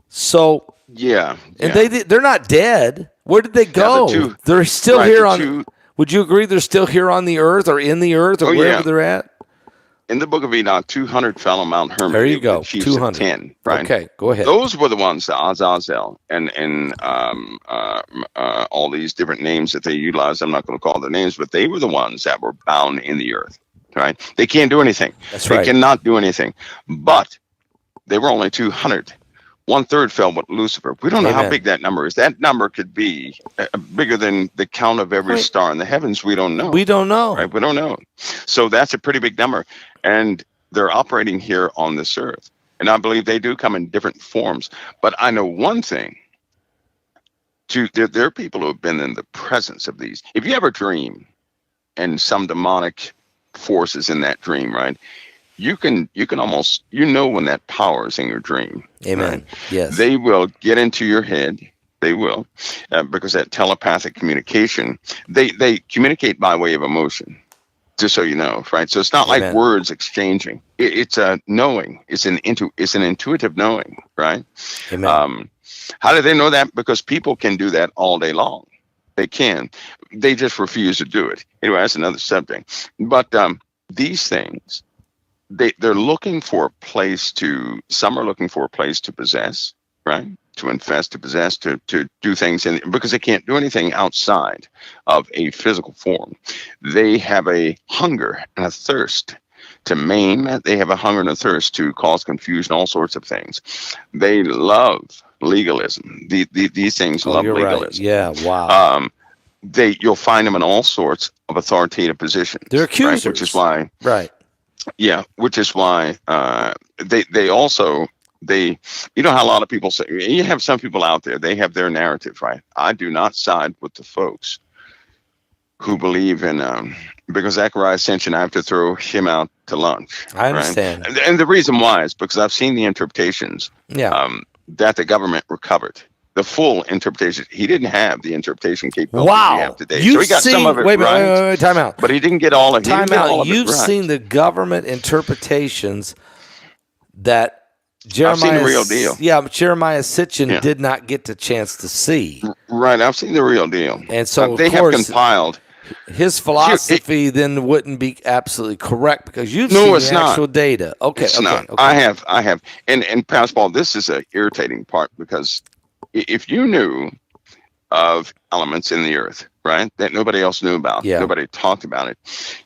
So yeah. And they're not dead. Where did they go? They're still here on. Would you agree they're still here on the earth or in the earth or wherever they're at? In the book of Enoch, 200 fell on Mount Hermon. There you go. The chiefs 200. of 10, right? Okay, go ahead. Those were the ones, the Azazel, and all these different names that they utilized. I'm not going to call their names, but they were the ones that were bound in the earth, right? They can't do anything. That's right. They cannot do anything. But they were only 200. 1/3 fell with Lucifer. We don't know how big that number is. That number could be bigger than the count of every star in the heavens. We don't know. We don't know. Right? We don't know. So that's a pretty big number. And they're operating here on this earth. And I believe they do come in different forms. But I know one thing. There are people who have been in the presence of these. If you ever dream and some demonic force is in that dream, right? You can almost, when that power is in your dream. Amen. Right? Yes. They will get into your head. They will, because that telepathic communication, they communicate by way of emotion, just so you know, right? So it's not like words exchanging. It's a knowing. It's an intuitive knowing, right? Amen. How do they know that? Because people can do that all day long. They can. They just refuse to do it. Anyway, that's another subject. But these things, they're looking for a place some are looking for a place to possess, right? To infest, to possess, to do things because they can't do anything outside of a physical form. They have a hunger and a thirst to maim. They have a hunger and a thirst to cause confusion, all sorts of things. They love legalism. These things love you're right. legalism. Yeah, wow. You'll find them in all sorts of authoritative positions. They're accusers. Right? Which is why. Right. Yeah, which is why they also. You know how a lot of people say, you have some people out there, they have their narrative, right? I do not side with the folks who believe in, because Zechariah Ascension, I have to throw him out to lunch. I understand. Right? And the reason why is because I've seen the interpretations that the government recovered. The full interpretation. He didn't have the interpretation capability we have today. So he got some of it wait, right. Wait, time out. But he didn't get all of it. Time out. You've seen the government interpretations that Jeremiah, I've seen the real deal. Yeah, Jeremiah Sitchin did not get the chance to see. Right, I've seen the real deal. And so they have compiled. His philosophy then wouldn't be absolutely correct because you've seen the actual data. Okay, it's not. Okay. I have. And Pastor Paul, this is an irritating part because if you knew of elements in the earth, right, that nobody else knew about, nobody talked about it,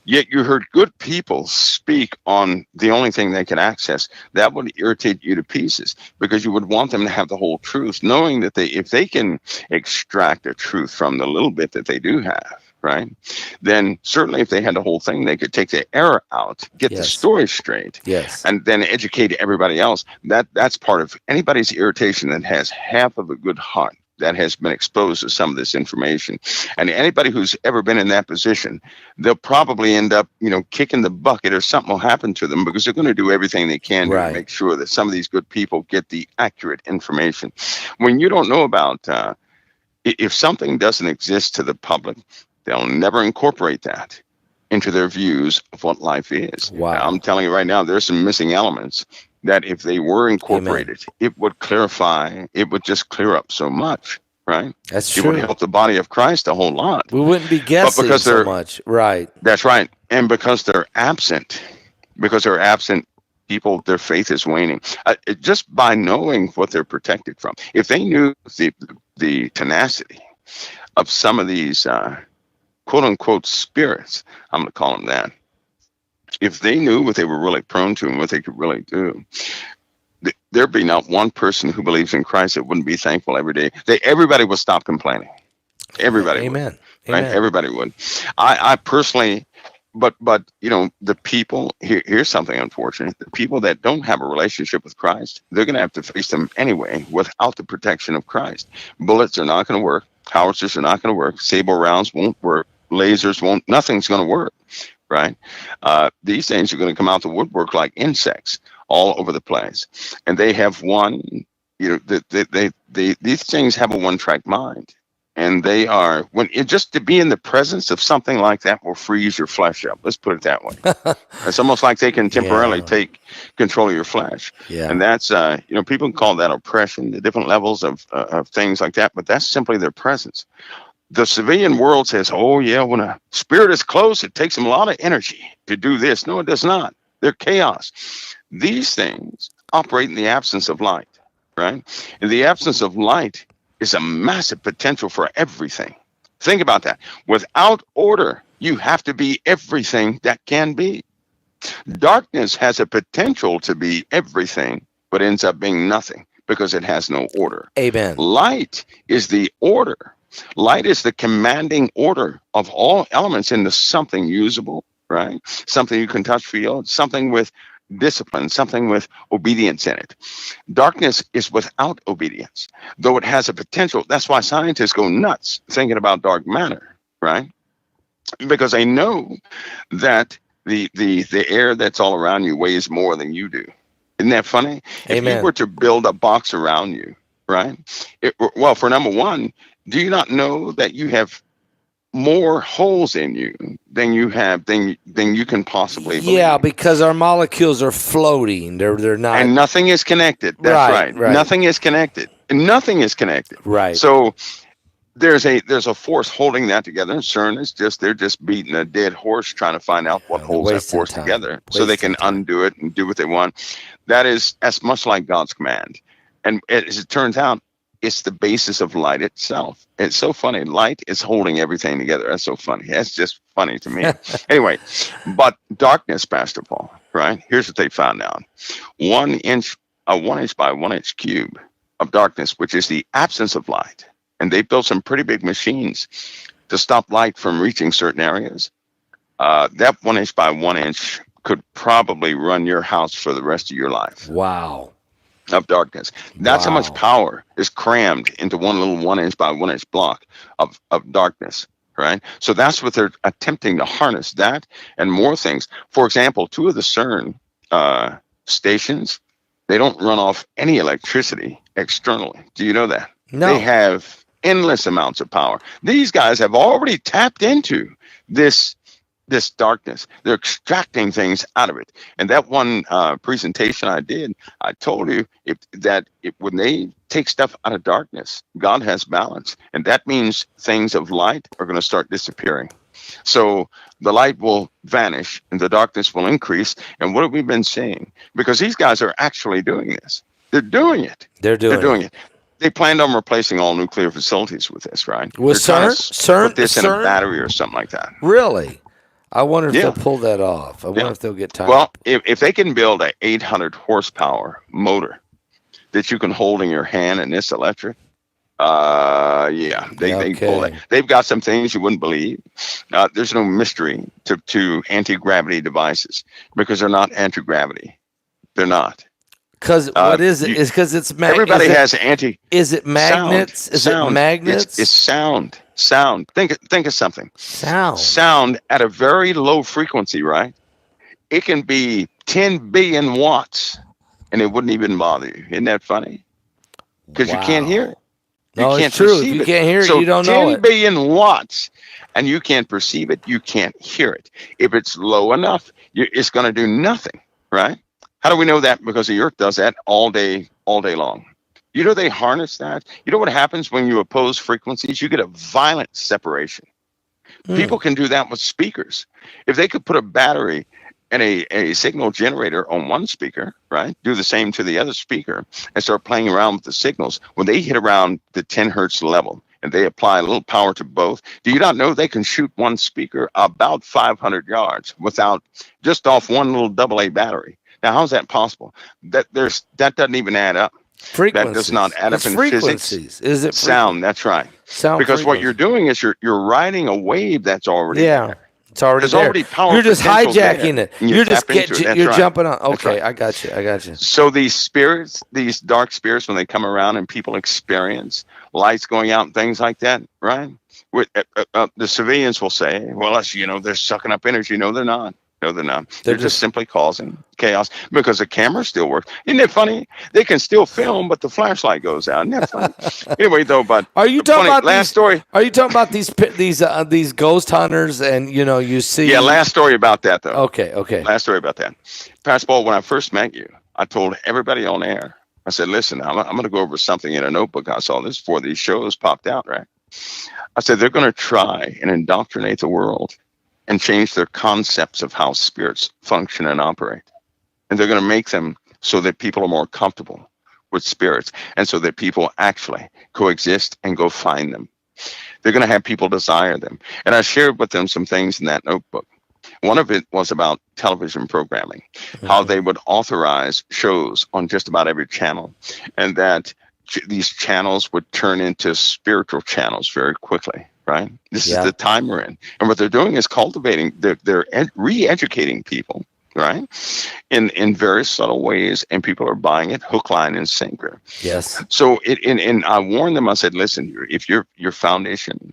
yet you heard good people speak on the only thing they could access, that would irritate you to pieces because you would want them to have the whole truth, knowing that if they can extract the truth from the little bit that they do have, right, then certainly if they had the whole thing, they could take the error out, get the story straight, and then educate everybody else. That's part of anybody's irritation that has half of a good heart that has been exposed to some of this information. And anybody who's ever been in that position, they'll probably end up, kicking the bucket or something will happen to them because they're going to do everything they can to make sure that some of these good people get the accurate information. When you don't know about, if something doesn't exist to the public, they'll never incorporate that into their views of what life is. Wow. I'm telling you right now, there's some missing elements that if they were incorporated, it would clarify, it would just clear up so much, right? That's true. It would help the body of Christ a whole lot. We wouldn't be guessing so much. Right. That's right. And because they're absent, people, their faith is waning. Just by knowing what they're protected from. If they knew the tenacity of some of these quote unquote spirits, I'm going to call them that. If they knew what they were really prone to and what they could really do, there'd be not one person who believes in Christ that wouldn't be thankful every day. Everybody would stop complaining. Everybody Amen. would. Right? Everybody would. I personally, but the people, here's something unfortunate. The people that don't have a relationship with Christ, they're going to have to face them anyway without the protection of Christ. Bullets are not going to work. Howitzers are not going to work. Saber rounds won't work. Lasers won't. Nothing's going to work. Right? These things are going to come out the woodwork like insects all over the place. And they have these things have a one-track mind. And they are, just to be in the presence of something like that will freeze your flesh up. Let's put it that way. It's almost like they can temporarily take control of your flesh. Yeah. And that's, people call that oppression, the different levels of things like that, but that's simply their presence. The civilian world says, oh, yeah, when a spirit is close, it takes them a lot of energy to do this. No, it does not. They're chaos. These things operate in the absence of light, right? In the absence of light is a massive potential for everything. Think about that. Without order, you have to be everything that can be. Darkness has a potential to be everything, but ends up being nothing because it has no order. Amen. Light is the order. Light is the commanding order of all elements into something usable, right? Something you can touch, feel, something with discipline, something with obedience in it. Darkness is without obedience, though it has a potential. That's why scientists go nuts thinking about dark matter, right? Because they know that the air that's all around you weighs more than you do. Isn't that funny? Amen. If you were to build a box around you, right? Well, for number one, do you not know that you have more holes in you than you have than you can possibly believe? Yeah, because our molecules are floating. They're not, and nothing is connected. That's right. Nothing is connected. Nothing is connected. Right. So there's a force holding that together. And CERN they're just beating a dead horse trying to find out what holds that force together so they can undo it and do what they want. That's much like God's command. And as it turns out, it's the basis of light itself. It's so funny. Light is holding everything together. That's so funny. That's just funny to me. Anyway, but darkness, Pastor Paul, right? Here's what they found out: 1 inch, a 1 inch by 1 inch cube of darkness, which is the absence of light. And they built some pretty big machines to stop light from reaching certain areas. That 1 inch by 1 inch could probably run your house for the rest of your life. Wow. Of darkness. That's how much Wow. power is crammed into one little 1 inch by 1 inch block of darkness, right? So that's what they're attempting to harness, that and more things. For example, 2 of the CERN stations, they don't run off any electricity externally. Do you know that? No. They have endless amounts of power. These guys have already tapped into this darkness. They're extracting things out of it. And that one presentation I did, I told you when they take stuff out of darkness, God has balance. And that means things of light are going to start disappearing. So the light will vanish and the darkness will increase. And what have we been saying? Because these guys are actually doing this. They're doing it. They're doing it. They planned on replacing all nuclear facilities with this, right? With They're CERN? trying to put this in a CERN? battery or something like that. Really? I wonder if Yeah. they'll pull that off. I wonder if they'll get time. Well, if they can build a 800 horsepower motor that you can hold in your hand and it's electric, they pull that. They've got some things you wouldn't believe. There's no mystery to anti-gravity devices because they're not anti-gravity. They're not. Because what is it? It's because it's everybody has anti. Is it magnets? Sound. Is sound. it magnets? It's sound. Sound. Think of something. Sound. Sound at a very low frequency, right? It can be 10 billion watts, and it wouldn't even bother you. Isn't that funny? Because you can't hear it. No, it's true. If you can't hear it, you don't know it. 10 billion watts, and you can't perceive it. You can't hear it. If it's low enough, it's going to do nothing, right? How do we know that? Because the earth does that all day long. You know, they harness that. You know what happens when you oppose frequencies? You get a violent separation. People can do that with speakers. If they could put a battery and a signal generator on one speaker, right? Do the same to the other speaker and start playing around with the signals. When they hit around the 10 hertz level and they apply a little power to both, do you not know they can shoot one speaker about 500 yards without just off one little AA battery? Now, how's that possible? That doesn't even add up. That does not add up in physics. Is it sound? That's right. Sound. Because what you're doing is you're riding a wave that's already there. It's already There's there. already power. You're just hijacking it. You're just you're jumping on. Okay, I got you. So these spirits, these dark spirits, when they come around and people experience lights going out and things like that, right? The civilians will say, "Well, they're sucking up energy." No, they're not. No, they're not. They're just simply causing chaos because the camera still works. Isn't it funny? They can still film, but the flashlight goes out. Isn't that funny? Anyway, though, but are you talking about last story? Are you talking about these ghost hunters and you see? Yeah, last story about that though. Okay. Last story about that. Pastor Paul, when I first met you, I told everybody on air. I said, "Listen, I'm going to go over something in a notebook I saw this before these shows popped out, right?" I said they're going to try and indoctrinate the world and change their concepts of how spirits function and operate. And they're going to make them so that people are more comfortable with spirits and so that people actually coexist and go find them. They're going to have people desire them. And I shared with them some things in that notebook. One of it was about television programming, how they would authorize shows on just about every channel, and that these channels would turn into spiritual channels very quickly. Right. This is the time we're in. And what they're doing is cultivating, they're re-educating people, right? In very subtle ways. And people are buying it hook, line, and sinker. Yes. So and I warned them, I said, listen, if your foundation,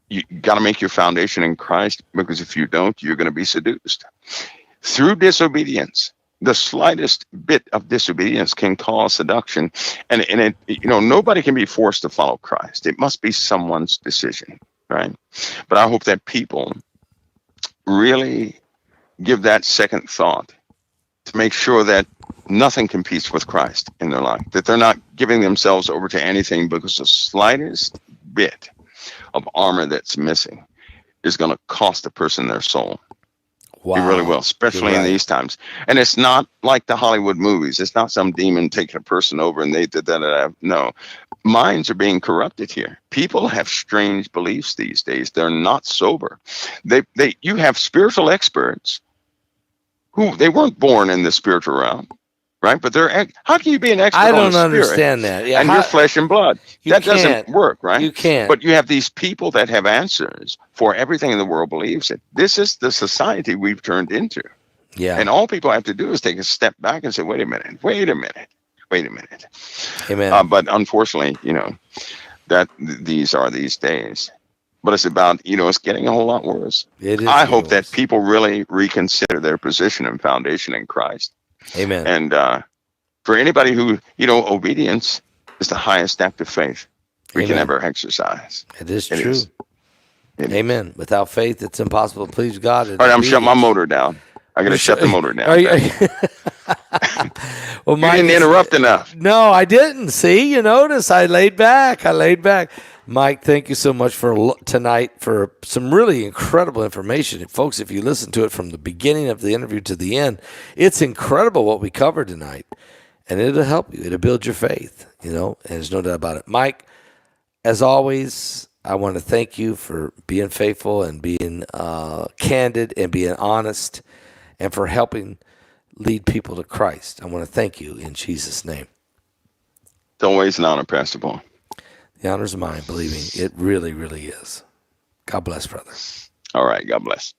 you got to make your foundation in Christ, because if you don't, you're going to be seduced. Through disobedience. The slightest bit of disobedience can cause seduction, and it, nobody can be forced to follow Christ. It must be someone's decision, right? But I hope that people really give that second thought to make sure that nothing competes with Christ in their life, that they're not giving themselves over to anything, because the slightest bit of armor that's missing is going to cost a person their soul. Wow. You really will, especially in these times. And it's not like the Hollywood movies. It's not some demon taking a person over and they did that. No, minds are being corrupted here. People have strange beliefs these days. They're not sober. You have spiritual experts who they weren't born in the spiritual realm, right? But how can you be an expert I on don't the spirit understand that. Yeah, and you're flesh and blood? you That can't. doesn't work, right? You can't. But you have these people that have answers for everything in the world believes in. This is the society we've turned into. Yeah. And all people have to do is take a step back and say, wait a minute. Amen. But unfortunately, that these are these days. But it's about, it's getting a whole lot worse. It is. I hope that people really reconsider their position and foundation in Christ. Amen. And for anybody who, obedience is the highest act of faith we can ever exercise. It is true. Amen. Without faith, it's impossible to please God. All right, I'm shutting my motor down. I got to shut the motor down. Well, Mike, you didn't interrupt enough. No, I didn't. See, you notice I laid back. Mike, thank you so much for tonight for some really incredible information. And folks, if you listen to it from the beginning of the interview to the end, it's incredible what we covered tonight. And it'll help you. It'll build your faith, and there's no doubt about it. Mike, as always, I want to thank you for being faithful and being candid and being honest and for helping lead people to Christ. I want to thank you in Jesus' name. It's always an honor, Pastor Paul. The honor's mine, believe me. It really, really is. God bless, brother. All right. God bless.